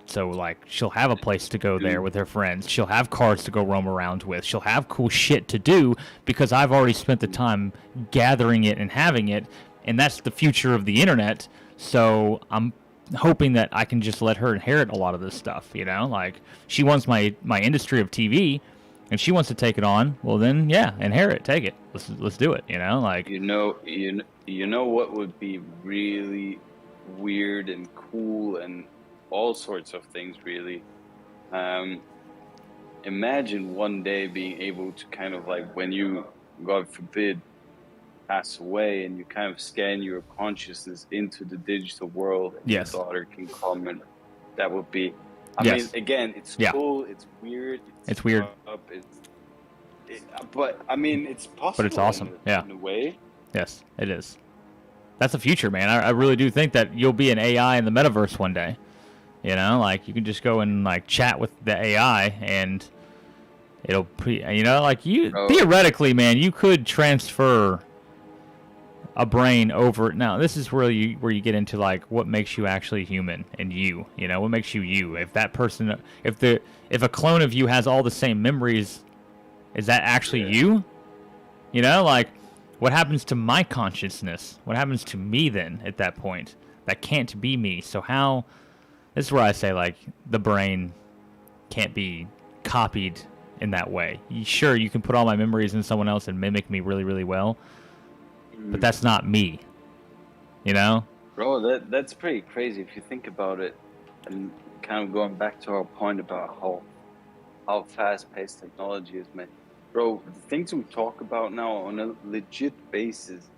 so, like, she'll have a place to go there with her friends. She'll have cars to go roam around with. She'll have cool shit to do because I've already spent the time gathering it and having it, and that's the future of the internet. So I'm hoping that I can just let her inherit a lot of this stuff, you know? Like, she wants my industry of TV, and she wants to take it on. Well, then, yeah, inherit, take it. Let's do it, you know? Like, You know what would be really weird and cool and all sorts of things, really. Imagine one day being able to kind of like, when you, God forbid, pass away, and you kind of scan your consciousness into the digital world, and yes. your daughter can come, and that would be, I Yes. mean, again, it's Yeah. cool, it's weird, It's weird. but I mean, it's possible. But it's awesome. In a way. Yes, it is. That's the future, man. I really do think that you'll be an AI in the metaverse one day. You know, like you can just go and like chat with the AI, and it'll you know, like you theoretically, man, you could transfer a brain over. Now, this is where you get into like what makes you actually human and you know, what makes you you. If that person, if a clone of you has all the same memories, is that actually you? You know, like what happens to my consciousness? What happens to me then at that point? That can't be me. So how? This is where I say like the brain can't be copied in that way. Sure, you can put all my memories in someone else and mimic me really, really well, but that's not me. You know? Bro, that's pretty crazy if you think about it, and kind of going back to our point about how fast-paced technology is, man. Bro, the things we talk about now on a legit basis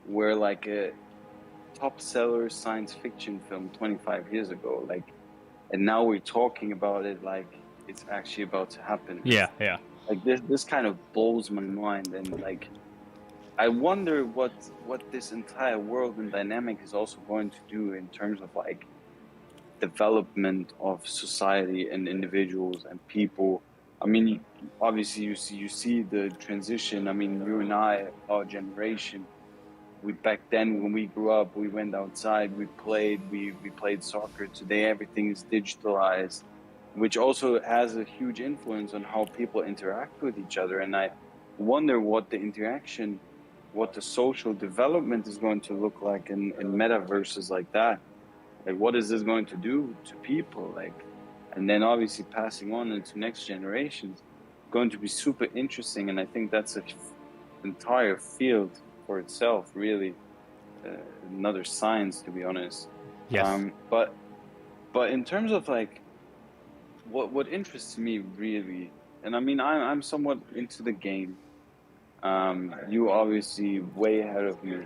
were like a top seller science fiction film 25 years ago, like, and now we're talking about it like it's actually about to happen. Yeah. Like this kind of blows my mind, and like I wonder what this entire world and dynamic is also going to do in terms of like development of society and individuals and people. I mean, obviously you see the transition. I mean, you and I, our generation, we back then when we grew up, we went outside, we played soccer. Today everything is digitalized, which also has a huge influence on how people interact with each other. And I wonder what the interaction, what the social development is going to look like in metaverses like that. Like, what is this going to do to people? Like, and then obviously passing on into next generations, going to be super interesting. And I think that's an entire field for itself, really, another science, to be honest. Yes. But in terms of like what interests me really, and I mean I'm somewhat into the game. You obviously way ahead of me,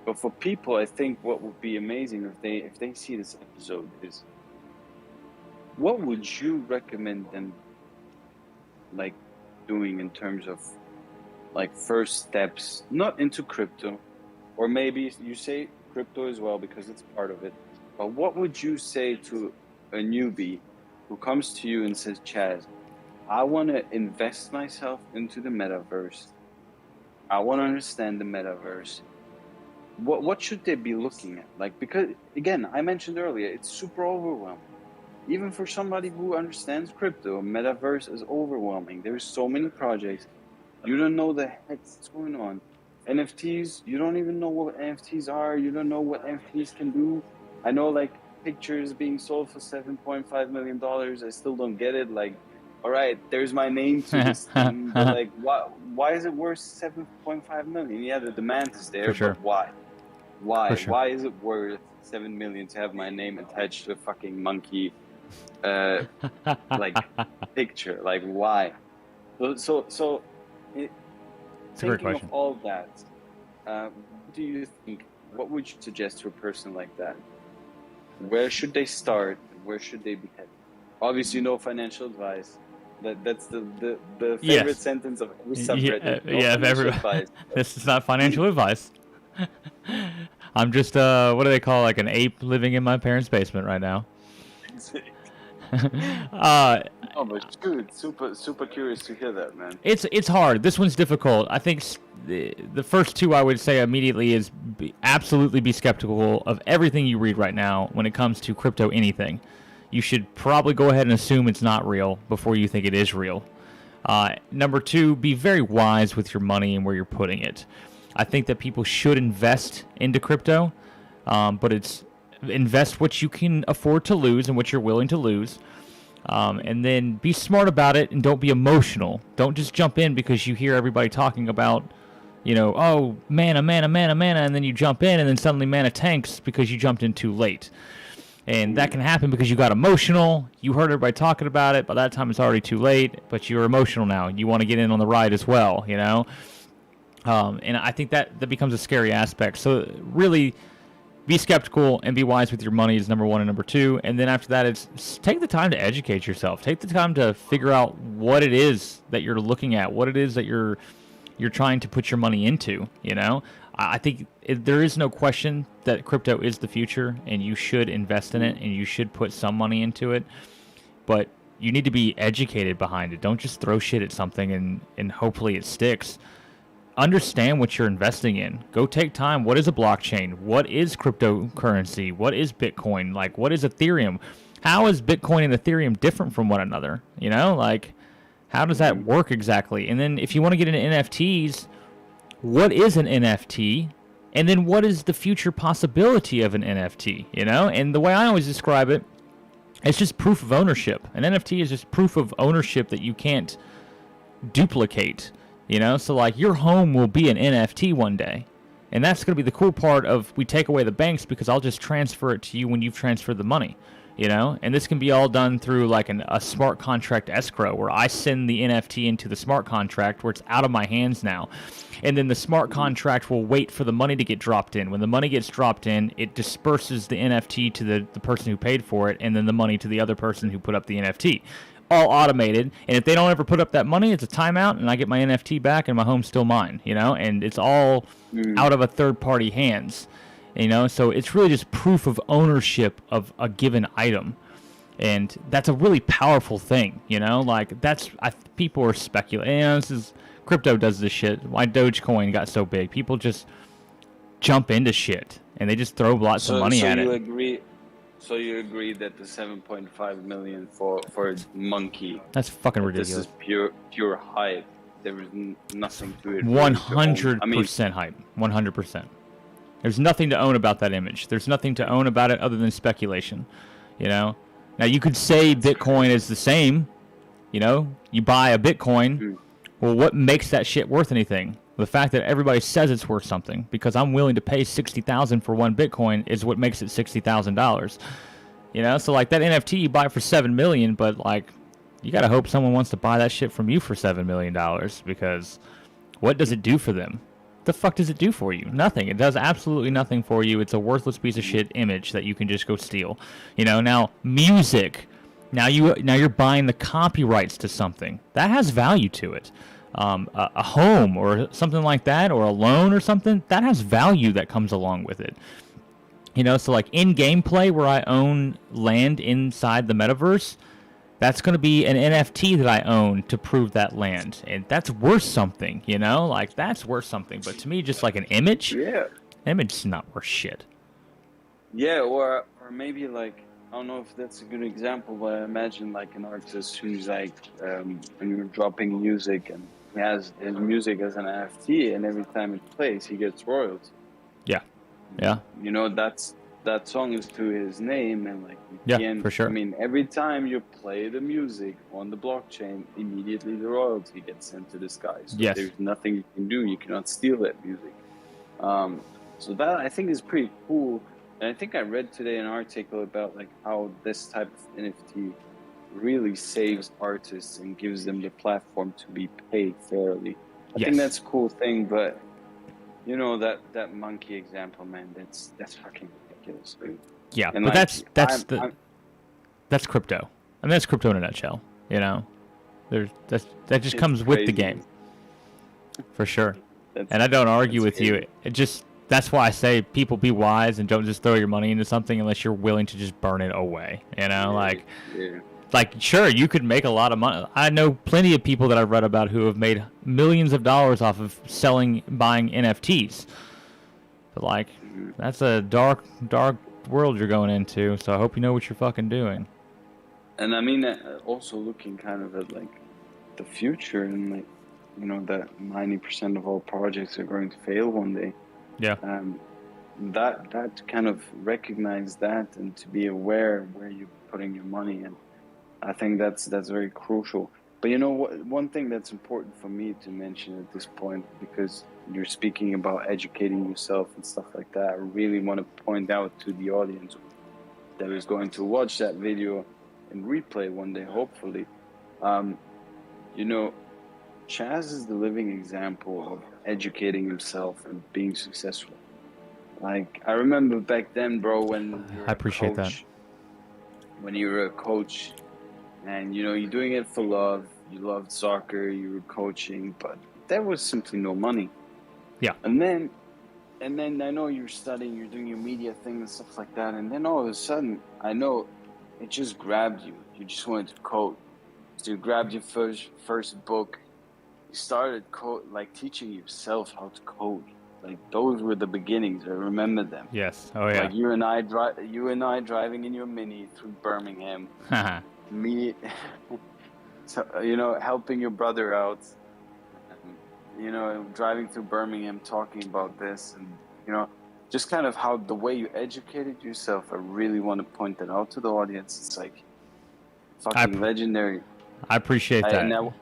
but for people, I think what would be amazing if they see this episode is, what would you recommend them like doing in terms of like first steps, not into crypto, or maybe you say crypto as well because it's part of it, but what would you say to a newbie who comes to you and says, Chaz, I want to invest myself into the metaverse, I want to understand the metaverse, what should they be looking at? Like, because again, I mentioned earlier, it's super overwhelming. Even for somebody who understands crypto, metaverse is overwhelming. There's so many projects. You don't know the heck what's going on. NFTs, you don't even know what NFTs are. You don't know what NFTs can do. I know like pictures being sold for $7.5 million. I still don't get it. Like, all right, there's my name to this thing. But like, why is it worth 7.5 million? Yeah, the demand is there, sure. But why? Why? Sure. Why is it worth 7 million to have my name attached to a fucking monkey like picture? Like, why? So thinking of all that, what do you think? What would you suggest to a person like that? Where should they start? Where should they be headed? Obviously, no financial advice. That's the favorite sentence of every subreddit. Advice. This is not financial advice. I'm just what do they call, like an ape living in my parents' basement right now. Oh, but dude, super curious to hear that, man. It's hard. This one's difficult. I think the first two I would say immediately is absolutely be skeptical of everything you read right now when it comes to crypto anything. You should probably go ahead and assume it's not real before you think it is real. Number two, be very wise with your money and where you're putting it. I think that people should invest into crypto, but it's invest what you can afford to lose and what you're willing to lose. And then be smart about it and don't be emotional. Don't just jump in because you hear everybody talking about, oh, mana, and then you jump in and then suddenly mana tanks because you jumped in too late. And that can happen because you got emotional. You heard everybody talking about it. By that time, it's already too late, but you're emotional now. You want to get in on the ride as well, And I think that becomes a scary aspect. So really be skeptical and be wise with your money is number one, and number two. And then after that, it's take the time to educate yourself. Take the time to figure out what it is that you're looking at, what it is that you're trying to put your money into, I think there is no question that crypto is the future, and you should invest in it, and you should put some money into it. But you need to be educated behind it. Don't just throw shit at something and hopefully it sticks. Understand what you're investing in. Go take time. What is a blockchain? What is cryptocurrency? What is Bitcoin? Like, what is Ethereum? How is Bitcoin and Ethereum different from one another? Like, how does that work exactly? And then if you want to get into NFTs, what is an NFT? And then what is the future possibility of an NFT? And the way I always describe it, it's just proof of ownership. An NFT is just proof of ownership that you can't duplicate. So like your home will be an NFT one day. And that's going to be the cool part of we take away the banks because I'll just transfer it to you when you've transferred the money, And this can be all done through like a smart contract escrow where I send the NFT into the smart contract where it's out of my hands now. And then the smart contract will wait for the money to get dropped in. When the money gets dropped in, it disperses the NFT to the person who paid for it and then the money to the other person who put up the NFT. All automated, and if they don't ever put up that money, it's a timeout, and I get my NFT back, and my home's still mine, and it's all out of a third-party hands, so it's really just proof of ownership of a given item, and that's a really powerful thing, like people are speculating, crypto does this shit, why Dogecoin got so big, people just jump into shit, and they just throw lots of money at it. So you agree that the 7.5 million for a monkey? That's fucking ridiculous. This is pure hype. There is nothing to it. 100% hype. 100%. There's nothing to own about that image. There's nothing to own about it other than speculation. Now you could say Bitcoin is the same. You buy a Bitcoin. Well, what makes that shit worth anything? The fact that everybody says it's worth something because I'm willing to pay $60,000 for one Bitcoin is what makes it $60,000. So like that NFT you buy it for $7 million, but like you got to hope someone wants to buy that shit from you for $7 million, because what does it do for them? The fuck does it do for you? Nothing. It does absolutely nothing for you. It's a worthless piece of shit image that you can just go steal. Now music. Now you're buying the copyrights to something that has value to it. A home or something like that, or a loan or something that has value that comes along with it. So like in gameplay where I own land inside the metaverse, that's going to be an NFT that I own to prove that land. And that's worth something, Like, that's worth something. But to me, just like an image, image is not worth shit. Yeah, or maybe like, I don't know if that's a good example, but I imagine like an artist who's like, when you're dropping music and he has his music as an NFT, and every time it plays, he gets royalties. Yeah. That song is to his name, and like, for sure. I mean, every time you play the music on the blockchain, immediately the royalty gets sent to the sky. So there's nothing you can do. You cannot steal that music. So that I think is pretty cool. And I think I read today an article about like how this type of NFT really saves artists and gives them the platform to be paid fairly. I think that's a cool thing, but that monkey example, man, that's fucking ridiculous, dude. Yeah, and but like, that's crypto. I mean, that's crypto in a nutshell. That just comes with the game, for sure. And I don't argue with you. That's why I say people be wise and don't just throw your money into something unless you're willing to just burn it away. Like, sure, you could make a lot of money. I know plenty of people that I've read about who have made millions of dollars off of buying NFTs. But like, that's a dark world you're going into. So I hope you know what you're fucking doing. And I mean, also looking kind of at like the future, and like, that 90% of all projects are going to fail one day. Yeah. That kind of recognize that and to be aware where you're putting your money in. I think that's very crucial. But one thing that's important for me to mention at this point, because you're speaking about educating yourself and stuff like that, I really want to point out to the audience that is going to watch that video in replay one day, hopefully. Chaz is the living example of educating himself and being successful. Like, I remember back then, bro, when I appreciate that. When you were a coach, and you're doing it for love. You loved soccer, you were coaching, but there was simply no money. Yeah. And then I know you're studying, you're doing your media thing and stuff like that, and then all of a sudden, I know it just grabbed you. You just wanted to code. So you grabbed your first book. You started teaching yourself how to code. Like, those were the beginnings. I remember them. Yes. Oh yeah. Like you and I driving in your Mini through Birmingham. So, helping your brother out. Driving through Birmingham, talking about this, and just kind of how the way you educated yourself. I really want to point that out to the audience. It's like fucking legendary. I appreciate that.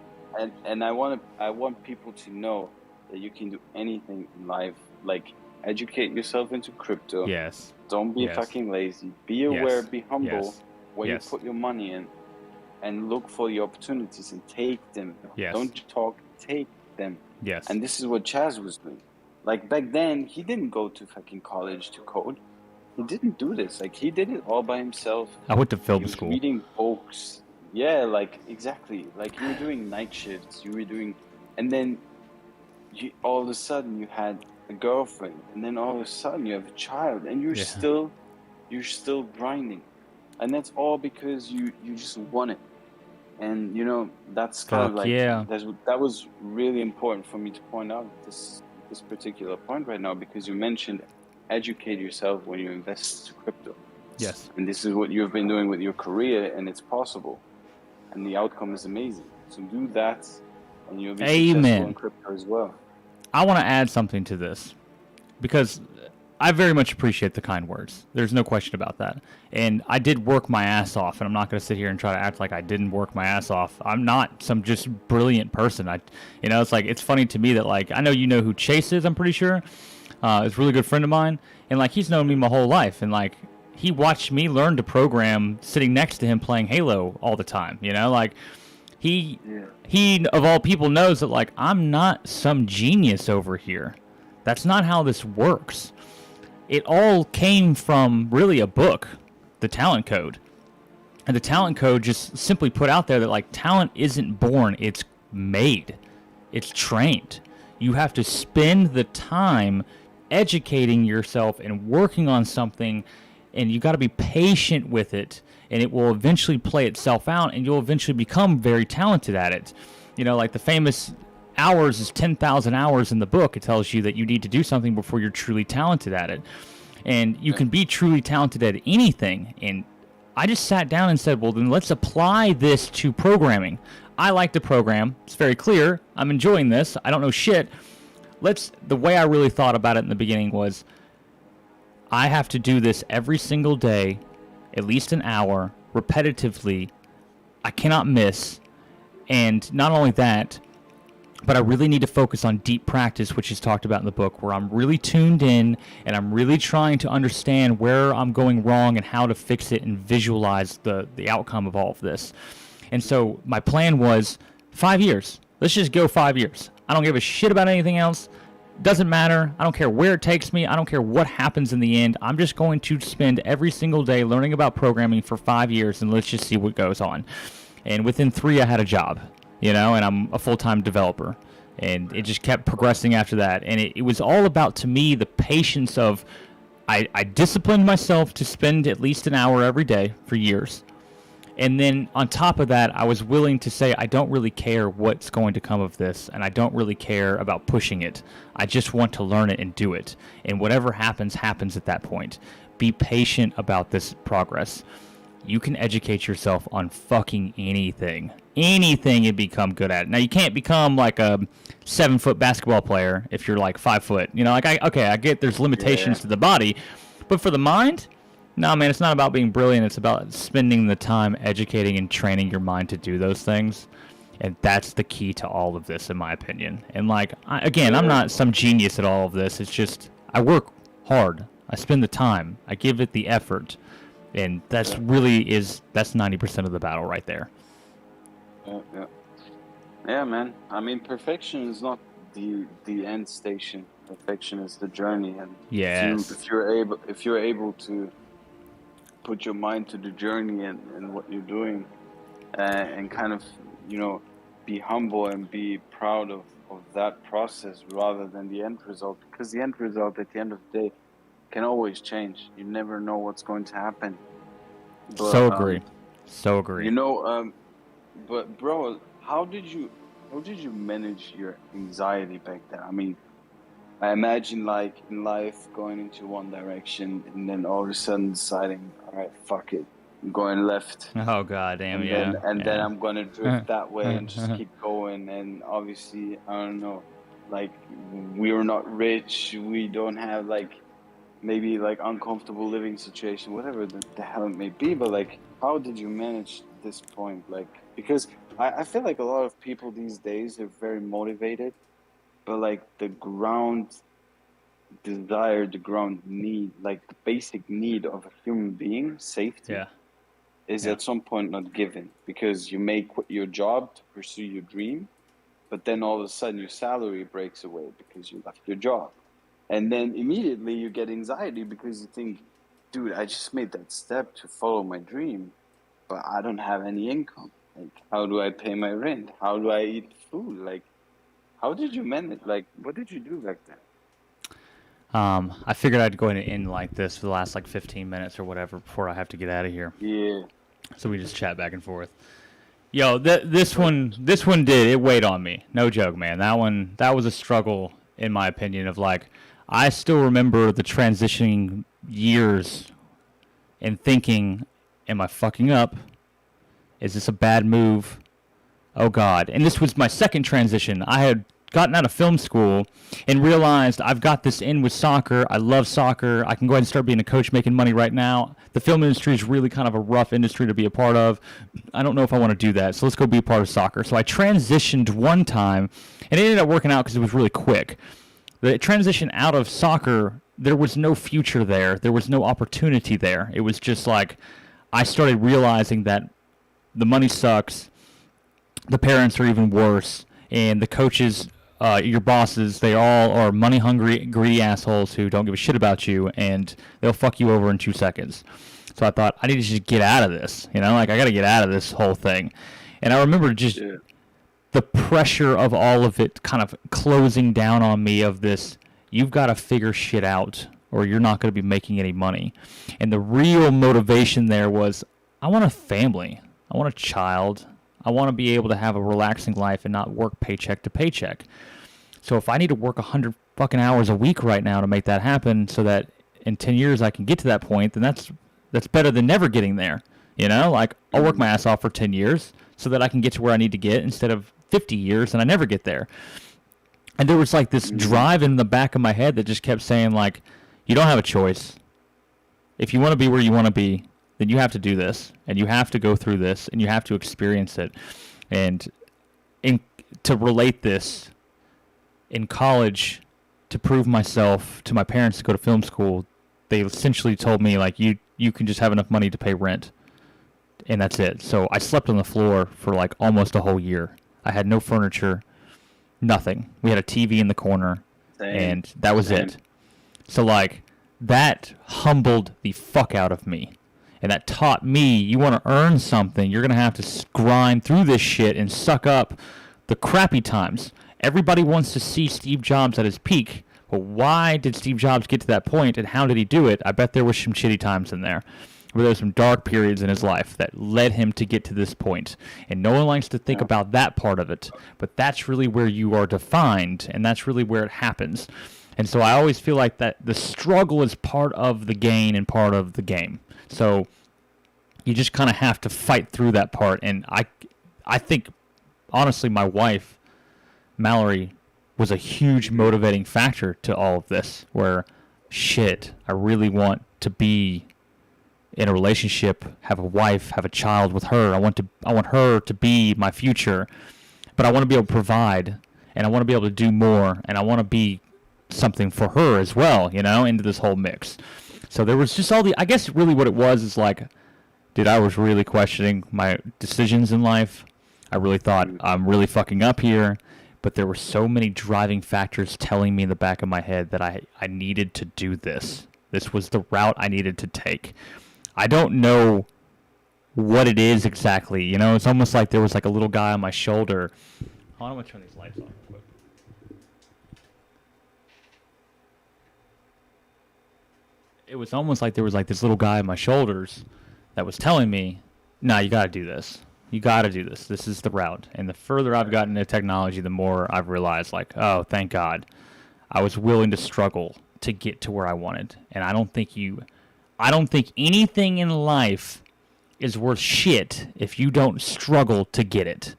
And I want people to know that you can do anything in life. Like, educate yourself into crypto. Yes. Don't be fucking lazy. Be aware, be humble where you put your money in, and look for the opportunities and take them. Yes. Don't talk, take them. Yes. And this is what Chaz was doing. Like, back then, he didn't go to fucking college to code. He didn't do this. Like, he did it all by himself. I went to film school. Reading books. Yeah, like, exactly. Like, you were doing night shifts. And then all of a sudden you had a girlfriend, and then all of a sudden you have a child, and you're still grinding. And that's all because you just want it. And that's kind of like that was really important for me to point out this particular point right now, because you mentioned educate yourself when you invest to crypto. Yes. And this is what you've been doing with your career, and it's possible, and the outcome is amazing. So do that, and you'll be successful in crypto as well. I want to add something to this, because I very much appreciate the kind words. There's no question about that. And I did work my ass off, and I'm not going to sit here and try to act like I didn't work my ass off. I'm not some just brilliant person. It's like, it's funny to me that, like, I know you know who Chase is, I'm pretty sure. It's a really good friend of mine. And, like, he's known me my whole life. And, like, he watched me learn to program sitting next to him playing Halo all the time. He of all people knows that, like, I'm not some genius over here. That's not how this works. It all came from really a book, The Talent Code. And the Talent Code just simply put out there that, like, talent isn't born, it's made. It's trained. You have to spend the time educating yourself and working on something, and you got to be patient with it, and it will eventually play itself out, and you'll eventually become very talented at it. You know, like the famous hours is 10,000 hours in the book. It tells you that you need to do something before you're truly talented at it. And you can be truly talented at anything. And I just sat down and said, well, then let's apply this to programming. I like to program. It's very clear. I'm enjoying this. I don't know shit. The way I really thought about it in the beginning was, I have to do this every single day, at least an hour, repetitively. I cannot miss. And not only that, but I really need to focus on deep practice, which is talked about in the book, where I'm really tuned in and I'm really trying to understand where I'm going wrong and how to fix it and visualize the outcome of all of this. And so my plan was 5 years. Let's just go 5 years. I don't give a shit about anything else. Doesn't matter. I don't care where it takes me. I don't care what happens in the end. I'm just going to spend every single day learning about programming for 5 years, and let's just see what goes on. And within 3, I had a job, you know, and I'm a full-time developer. And it just kept progressing after that. And it was all about, to me, the patience of, I disciplined myself to spend at least an hour every day for years. And then on top of that, I was willing to say, I don't really care what's going to come of this, and I don't really care about pushing it. I just want to learn it and do it. And whatever happens, happens at that point. Be patient about this progress. You can educate yourself on fucking anything. Anything and become good at it. Now, you can't become like a 7-foot basketball player if you're like 5 foot. You know, like, I get there's limitations to the body, but for the mind, no, man, it's not about being brilliant. It's about spending the time educating and training your mind to do those things. And that's the key to all of this, in my opinion. And, like, I'm not some genius at all of this. It's just, I work hard. I spend the time. I give it the effort. And that's 90% of the battle right there. Yeah, man. I mean, perfection is not the end station. Perfection is the journey. And if you're able to put your mind to the journey and what you're doing, and kind of, you know, be humble and be proud of that process rather than the end result, because the end result at the end of the day can always change. You never know what's going to happen. But, so agree. You know, but bro, how did you manage your anxiety back then? I mean, I imagine, like, in life, going into one direction and then all of a sudden deciding, all right, fuck it, I'm going left. Oh, god damn, then I'm going to drift that way and just keep going. And obviously, I don't know, like, we're not rich, we don't have, like, maybe, like, uncomfortable living situation, whatever the hell it may be. But, like, how did you manage this point? Like, because I feel like a lot of people these days are very motivated, but, like, the ground desire, the ground need, like the basic need of a human being, safety, is at some point not given, because you may quit your job to pursue your dream, but then all of a sudden your salary breaks away because you left your job. And then immediately you get anxiety because you think, dude, I just made that step to follow my dream, but I don't have any income. Like, how do I pay my rent? How do I eat food? Like, how did you manage? Like, what did you do back then? I figured I'd go in and end like this for the last, like, 15 minutes or whatever before I have to get out of here. Yeah. So we just chat back and forth. Yo, this one did, it weighed on me. No joke, man. That was a struggle, in my opinion, of, like, I still remember the transitioning years and thinking, am I fucking up? Is this a bad move? Oh, God. And this was my second transition. I had gotten out of film school and realized I've got this in with soccer. I love soccer. I can go ahead and start being a coach, making money right now. The film industry is really kind of a rough industry to be a part of. I don't know if I want to do that, so let's go be a part of soccer. So I transitioned one time, and it ended up working out because it was really quick. The transition out of soccer, there was no future there. There was no opportunity there. It was just like I started realizing that the money sucks. the parents are even worse, and the coaches, your bosses, they all are money hungry, greedy assholes who don't give a shit about you, and they'll fuck you over in 2 seconds. So I thought, I need to just get out of this, you know, like I got to get out of this whole thing. And I remember just the pressure of all of it kind of closing down on me of this, you've got to figure shit out or you're not going to be making any money. And the real motivation there was, I want a family. I want a child. I want to be able to have a relaxing life and not work paycheck to paycheck. So if I need to work 100 fucking hours a week right now to make that happen so that in 10 years I can get to that point, then that's better than never getting there. You know, like I'll work my ass off for 10 years so that I can get to where I need to get instead of 50 years and I never get there. And there was like this drive in the back of my head that just kept saying like, you don't have a choice. If you want to be where you want to be, then you have to do this and you have to go through this and you have to experience it. And to relate this in college, to prove myself to my parents to go to film school, they essentially told me like, you can just have enough money to pay rent. And that's it. So I slept on the floor for like almost a whole year. I had no furniture, nothing. We had a TV in the corner, and that was it. So like that humbled the fuck out of me. And that taught me, you want to earn something, you're going to have to grind through this shit and suck up the crappy times. Everybody wants to see Steve Jobs at his peak. Well, why did Steve Jobs get to that point, and how did he do it? I bet there was some shitty times in there. Where there were some dark periods in his life that led him to get to this point. And no one likes to think about that part of it. But that's really where you are defined, and that's really where it happens. And so I always feel like that the struggle is part of the gain and part of the game. So you just kind of have to fight through that part. And I think, honestly, my wife, Mallory, was a huge motivating factor to all of this. Where, shit, I really want to be in a relationship, have a wife, have a child with her. I want her to be my future, but I want to be able to provide, and I want to be able to do more, and I want to be something for her as well, you know, into this whole mix. So there was just I guess really what it was is like, dude, I was really questioning my decisions in life. I really thought I'm really fucking up here, but there were so many driving factors telling me in the back of my head that I needed to do this. This was the route I needed to take. I don't know what it is exactly, you know. It's almost like there was like a little guy on my shoulder. Hold on, I'm gonna turn these lights on real quick. It was almost like there was like this little guy on my shoulders that was telling me, "No, you gotta do this. You gotta do this. This is the route." And the further I've gotten into technology, the more I've realized, like, oh, thank God, I was willing to struggle to get to where I wanted. And I don't think anything in life is worth shit if you don't struggle to get it.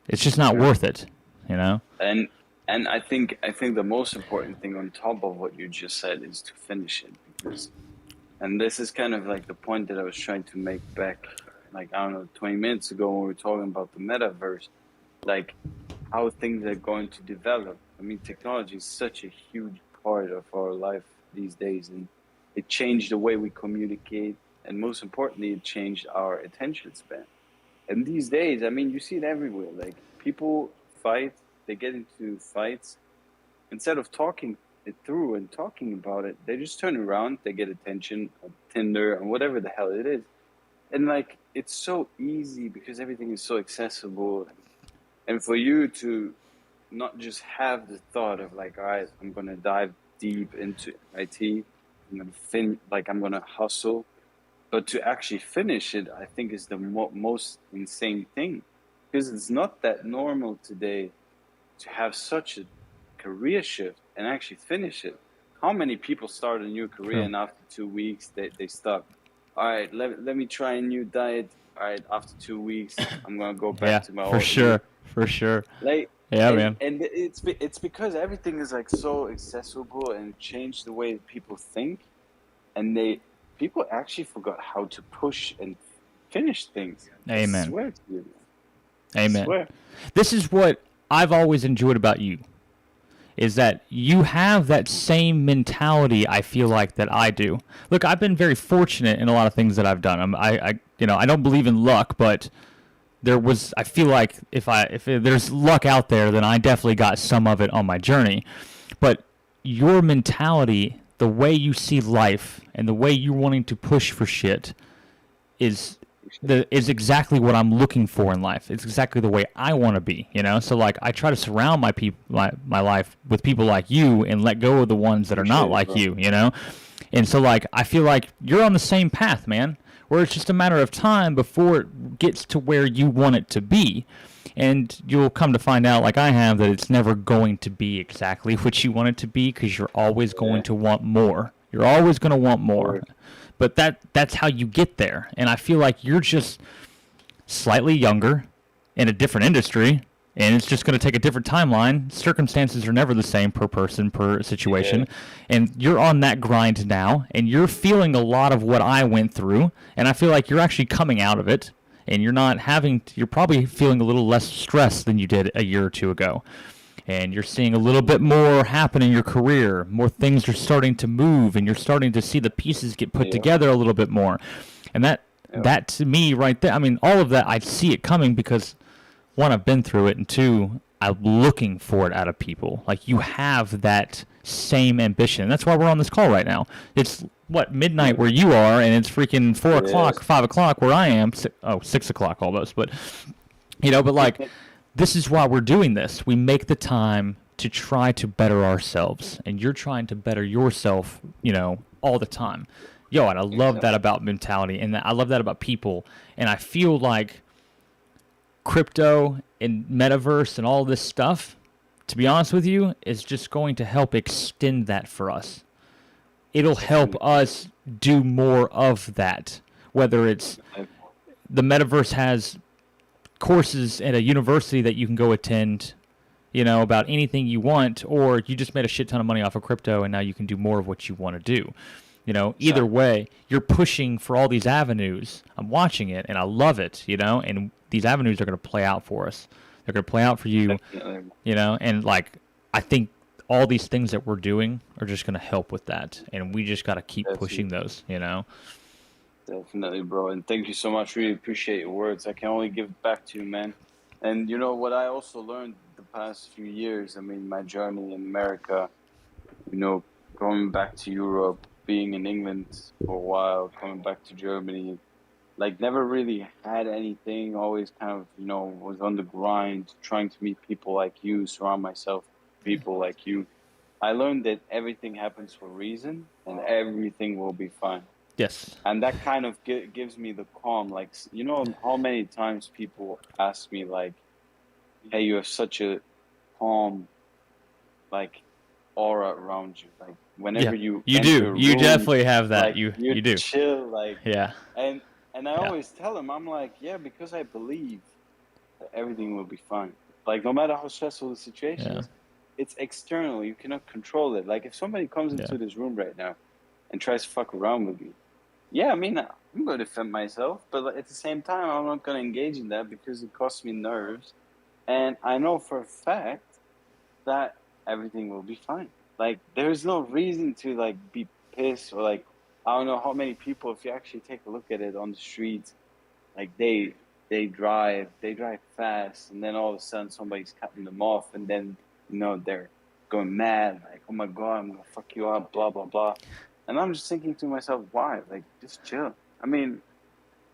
It's just not worth it, you know? And I think the most important thing on top of what you just said is to finish it, because, and this is kind of like the point that I was trying to make back, like, I don't know, 20 minutes ago when we were talking about the metaverse, like how things are going to develop. I mean, technology is such a huge part of our life these days, and it changed the way we communicate, and most importantly, it changed our attention span. And these days, I mean, you see it everywhere. Like, people fight, they get into fights. Instead of talking it through and talking about it, they just turn around, they get attention on Tinder and whatever the hell it is. And, like, it's so easy because everything is so accessible. And for you to not just have the thought of, like, all right, I'm going to dive deep into IT, I'm gonna hustle, but to actually finish it, I think is the most insane thing, because it's not that normal today to have such a career shift and actually finish it. How many people start a new career and after 2 weeks they stop? All right, let me try a new diet. All right, after 2 weeks, I'm gonna go back to my old. For sure. Like, man. And it's because everything is like so accessible and changed the way people think, and people actually forgot how to push and finish things. Amen. I swear to you. Amen. Swear. This is what I've always enjoyed about you, is that you have that same mentality, I feel like, that I do. Look, I've been very fortunate in a lot of things that I've done. I don't believe in luck, but I feel like if there's luck out there, then I definitely got some of it on my journey. But your mentality, the way you see life, and the way you're wanting to push for shit is exactly what I'm looking for in life. It's exactly the way I want to be, you know? So like I try to surround my life with people like you and let go of the ones that are not like you, you know? And so like I feel like you're on the same path, man, where it's just a matter of time before it gets to where you want it to be. And you'll come to find out, like I have, that it's never going to be exactly what you want it to be, because you're always going to want more. You're always going to want more. But that's how you get there. And I feel like you're just slightly younger in a different industry, and it's just going to take a different timeline. Circumstances are never the same per person, per situation. Yeah. And you're on that grind now, and you're feeling a lot of what I went through, and I feel like you're actually coming out of it, and you're probably feeling a little less stress than you did a year or two ago. And you're seeing a little bit more happen in your career. More things are starting to move, and you're starting to see the pieces get put together a little bit more. And that to me right there, I mean, all of that, I see it coming because, one, I've been through it, and two, I'm looking for it out of people. Like, you have that same ambition. And that's why we're on this call right now. It's, midnight where you are, and it's freaking 4 o'clock, 5 o'clock where I am. 6 o'clock almost. But, like... This is why we're doing this. We make the time to try to better ourselves, and you're trying to better yourself, all the time. And I love that about mentality, and I love that about people. And I feel like crypto and Metaverse and all this stuff, to be honest with you, is just going to help extend that for us. It'll help us do more of that, whether it's the Metaverse has courses at a university that you can go attend, about anything you want, or you just made a shit ton of money off of crypto and now you can do more of what you want to do. Either way, you're pushing for all these avenues. I'm watching it and I love it, and these avenues are going to play out for us. They're going to play out for you, and like, I think all these things that we're doing are just going to help with that. And we just got to keep pushing those, Definitely, bro. And thank you so much. Really appreciate your words. I can only give it back to you, man. And what I also learned the past few years, I mean, my journey in America, going back to Europe, being in England for a while, coming back to Germany, like never really had anything, always kind of, was on the grind, trying to meet people like you, surround myself with people like you. I learned that everything happens for a reason and everything will be fine. Yes. And that kind of gives me the calm. Like, how many times people ask me, like, hey, you have such a calm, like, aura around you. Like, whenever you do. Room, you definitely have that. Like, you do. Chill, like. Yeah. And I always tell them, I'm like, because I believe that everything will be fine. Like, no matter how stressful the situation is, it's external. You cannot control it. Like, if somebody comes into this room right now and tries to fuck around with me, I mean, I'm going to defend myself, but at the same time, I'm not going to engage in that because it costs me nerves. And I know for a fact that everything will be fine. Like, there's no reason to, like, be pissed or, like, I don't know how many people, if you actually take a look at it on the streets, like, they drive fast, and then all of a sudden somebody's cutting them off, and then, they're going mad, like, oh my God, I'm going to fuck you up, blah, blah, blah. And I'm just thinking to myself, why? Like, just chill. I mean,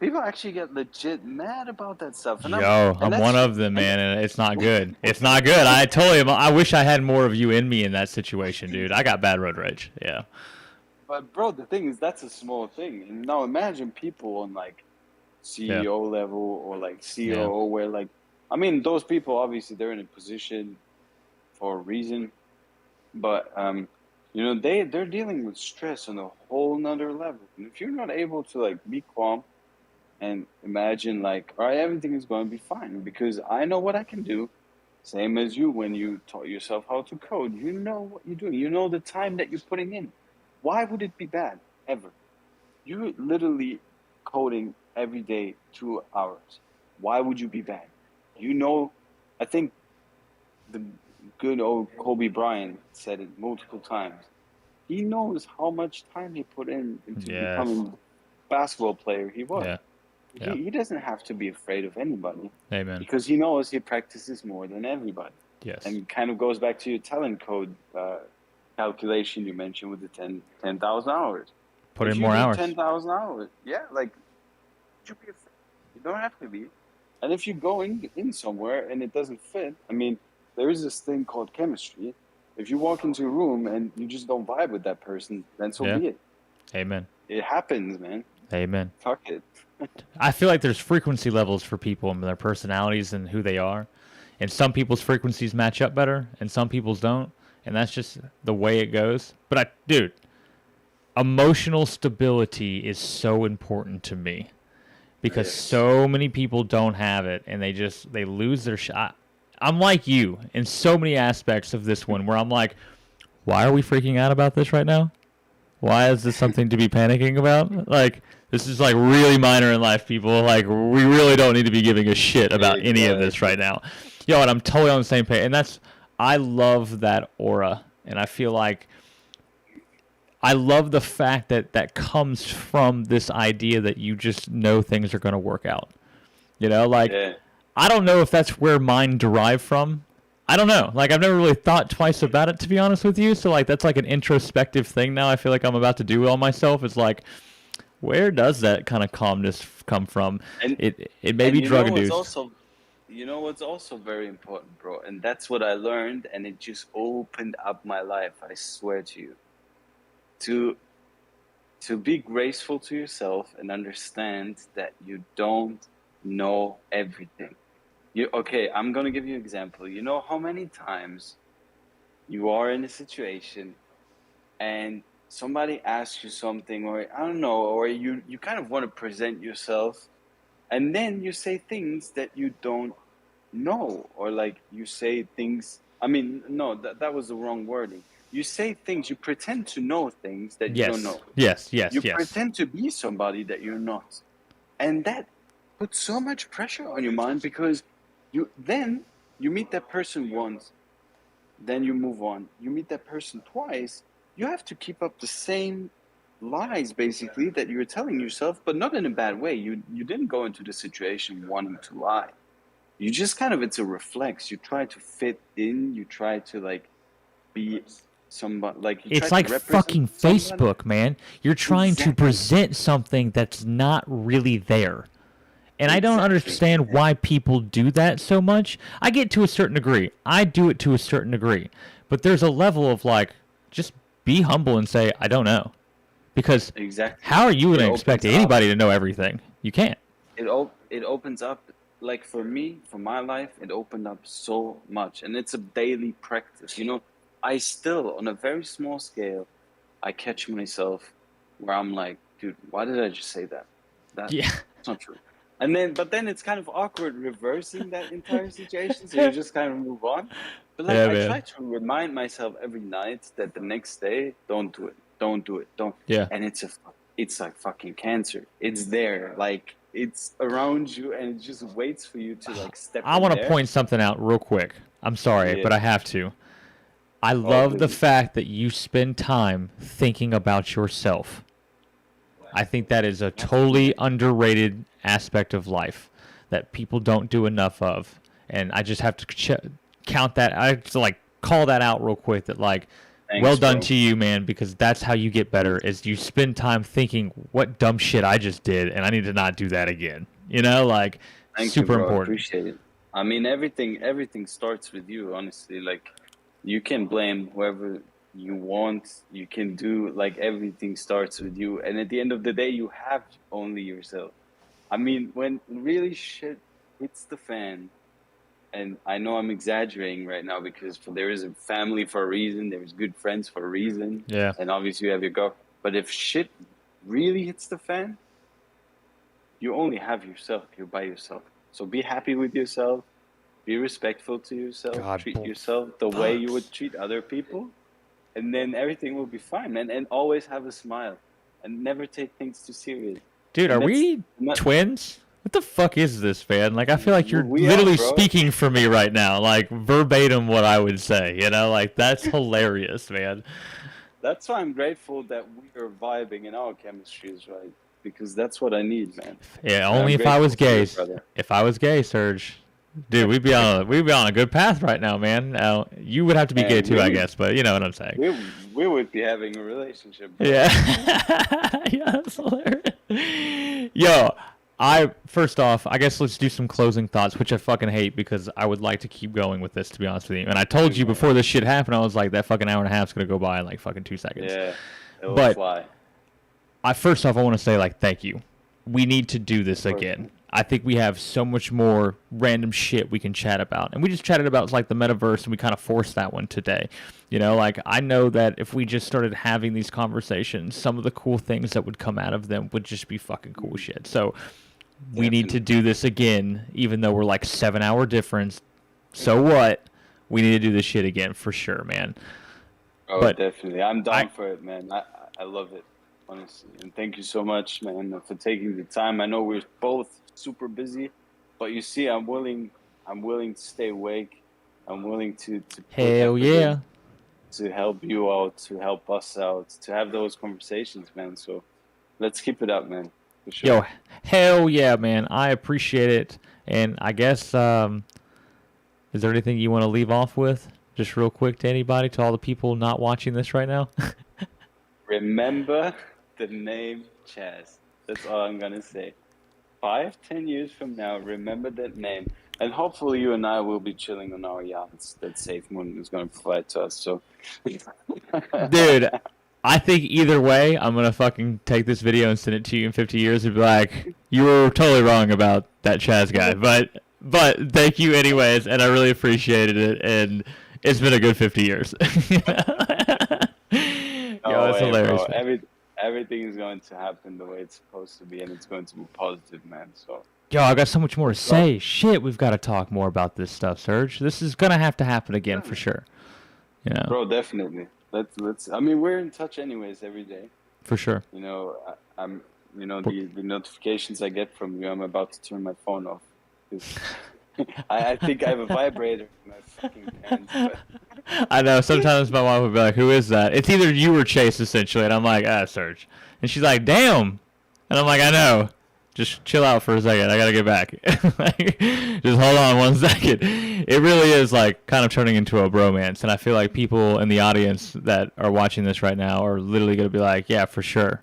people actually get legit mad about that stuff. And I'm one of them, man, and it's not good. It's not good. I told him, I wish I had more of you in me in that situation, dude. I got bad road rage. Yeah. But, bro, the thing is, that's a small thing. And now imagine people on, like, CEO level or, like, COO where, like, I mean, those people, obviously, they're in a position for a reason. But, they're dealing with stress on a whole nother level. And if you're not able to, like, be calm and imagine, like, all right, everything is going to be fine because I know what I can do. Same as you when you taught yourself how to code. You know what you're doing. You know the time that you're putting in. Why would it be bad, ever? You're literally coding every day 2 hours. Why would you be bad? I think the good old Kobe Bryant said it multiple times. He knows how much time he put into becoming the basketball player he was. Yeah. He doesn't have to be afraid of anybody. Amen. Because he knows he practices more than everybody. Yes. And it kind of goes back to your talent code calculation you mentioned with the 10,000 hours. Put in more hours. 10,000 hours. Yeah, like, you be afraid. You don't have to be. And if you go in somewhere and it doesn't fit, I mean, there is this thing called chemistry. If you walk into a room and you just don't vibe with that person, then so be it. Amen. It happens, man. Amen. Fuck it. I feel like there's frequency levels for people and their personalities and who they are. And some people's frequencies match up better and some people's don't. And that's just the way it goes. But dude, emotional stability is so important to me. Because so many people don't have it and they lose their shot. I'm like you in so many aspects of this one where I'm like, why are we freaking out about this right now? Why is this something to be panicking about? Like, this is like really minor in life, people. Like, we really don't need to be giving a shit about any of this right now. Yo, and I'm totally on the same page. And I love that aura. And I feel like I love the fact that comes from this idea that you just know things are going to work out. You know, like, I don't know if that's where mine derived from. I don't know. Like, I've never really thought twice about it, to be honest with you. So, like, that's like an introspective thing now I feel like I'm about to do on myself. It's like, where does that kind of calmness come from? And it may be drug-induced. You know what's also very important, bro? And that's what I learned, and it just opened up my life, I swear to you. To be graceful to yourself and understand that you don't know everything. I'm going to give you an example. You know how many times you are in a situation and somebody asks you something, or I don't know, or you kind of want to present yourself, and then you say things that you don't know, or like you say things, I mean, no, that was the wrong wording. You say things, you pretend to know things that you don't know. Yes. You pretend to be somebody that you're not. And that puts so much pressure on your mind because you meet that person once, then you move on. You meet that person twice, you have to keep up the same lies, basically, that you're telling yourself, but not in a bad way. You didn't go into the situation wanting to lie. You just kind of, it's a reflex. You try to fit in, you try to, like, be somebody, like, it's like fucking Facebook, man. You're trying to present something that's not really there. And I don't understand why people do that so much. I get to a certain degree. I do it to a certain degree. But there's a level of, like, just be humble and say, I don't know. Because how are you going to expect anybody to know everything? You can't. It opens up, like, for me, for my life, it opened up so much. And it's a daily practice. You know, I still, on a very small scale, I catch myself where I'm like, dude, why did I just say that? That's not true. But then it's kind of awkward reversing that entire situation, so you just kind of move on. But like, I try to remind myself every night that the next day, don't do it. Yeah. And it's like fucking cancer. It's there, like, it's around you, and it just waits for you to, like, step in. I want to point something out real quick. I'm sorry, but I have to. I love the fact that you spend time thinking about yourself. I think that is a totally underrated aspect of life that people don't do enough of. And I just have to count that. I have to, like, call that out real quick that, like, thanks, well done to you, man, because that's how you get better, is you spend time thinking, what dumb shit I just did, and I need to not do that again. You know, like, super important. I appreciate it. I mean, everything starts with you, honestly. Like, you can blame whoever you want, you can do, like, everything starts with you, and at the end of the day, you have only yourself. I mean, when really shit hits the fan, and I know I'm exaggerating right now because there is a family for a reason, there's good friends for a reason, and obviously you have your girl, but if shit really hits the fan, you only have yourself, you're by yourself. So be happy with yourself, be respectful to yourself, treat yourself the way you would treat other people, and then everything will be fine, man. And always have a smile, and never take things too serious. Dude, are we twins? What the fuck is this, man? Like, I feel like you're literally speaking for me right now, like, verbatim what I would say, you know? Like, that's hilarious, man. That's why I'm grateful that we are vibing and our chemistry is right. because that's what I need, man. Yeah, only if I was gay. If I was gay, Serge, dude, we'd be on a good path right now, man. Now you would have to be gay too, I guess, but you know what I'm saying. We would be having a relationship. Bro. Yeah, yeah, that's hilarious. Yo, first off, I guess let's do some closing thoughts, which I fucking hate because I would like to keep going with this, to be honest with you. And I told you before this shit happened, I was like, that fucking hour and a half is gonna go by in like fucking 2 seconds. Yeah, it will fly. First off, I want to say, like, thank you. We need to do this again. I think we have so much more random shit we can chat about. And we just chatted about, like, the metaverse, and we kind of forced that one today. You know, like, I know that if we just started having these conversations, some of the cool things that would come out of them would just be fucking cool shit. So we need to do this again, even though we're, like, 7-hour difference. So what? We need to do this shit again, for sure, man. Oh, but definitely. I'm down for it, man. I love it. Honestly, and thank you so much, man, for taking the time. I know we're both super busy, but you see, I'm willing to stay awake. I'm willing to hell yeah, to help you out, to help us out, to have those conversations, man. So let's keep it up, man. For sure. Yo, hell yeah, man. I appreciate it. And I guess, is there anything you want to leave off with, just real quick, to anybody, to all the people not watching this right now? Remember the name Chaz. That's all I'm gonna say. 5-10 years from now, remember that name, and hopefully you and I will be chilling on our yachts that Safe Moon is gonna provide to us. So, dude, I think either way, I'm gonna fucking take this video and send it to you in 50 years and be like, you were totally wrong about that Chaz guy. But thank you anyways, and I really appreciated it, and it's been a good 50 years. Yo, it's hilarious. Bro. Everything is going to happen the way it's supposed to be, and it's going to be positive, man. So, yo, I got so much more to say. Shit, we've got to talk more about this stuff, Serge. This is gonna have to happen again for sure. You know, bro, definitely. Let's. I mean, we're in touch anyways every day. For sure. You know, I'm. You know, the notifications I get from you, I'm about to turn my phone off. I think I have a vibrator in my fucking hands. But... I know. Sometimes my mom would be like, "Who is that?" It's either you or Chase, essentially, and I'm like, Serge. And she's like, "Damn," and I'm like, "I know. Just chill out for a second. I gotta get back. Just hold on 1 second." It really is like kind of turning into a bromance, and I feel like people in the audience that are watching this right now are literally gonna be like, "Yeah, for sure."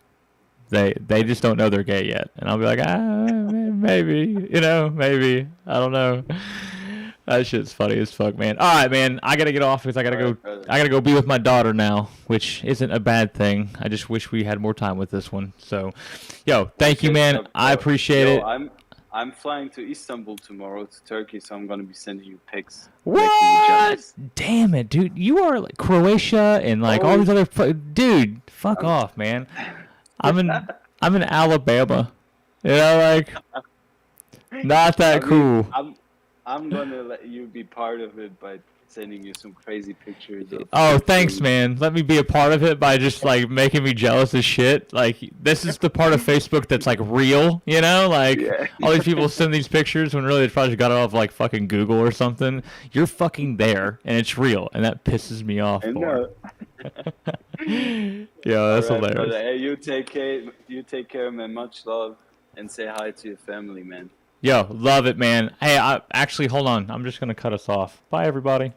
They just don't know they're gay yet, and I'll be like, maybe, you know, maybe, I don't know. That shit's funny as fuck, man. All right, man, I gotta get off because I gotta go be with my daughter now, which isn't a bad thing. I just wish we had more time with this one. So, yo, thank you, man. I appreciate it. I'm flying to Istanbul tomorrow, to Turkey, so I'm gonna be sending you pics. What? Damn it, dude! You are like Croatia and like all these other dude. Fuck off, man. I'm in Alabama. You know, like not that cool. I'm gonna let you be part of it by sending you some crazy pictures. Thanks, man. Let me be a part of it by just like making me jealous as shit. Like this is the part of Facebook that's like real, you know? Like all these people send these pictures when really they probably just got it off like fucking Google or something. You're fucking there and it's real, and that pisses me off. I know. Yeah, that's hilarious. Brother. Hey, you take care, man. Much love, and say hi to your family, man. Yo, love it, man. Hey, actually, hold on. I'm just gonna cut us off. Bye, everybody.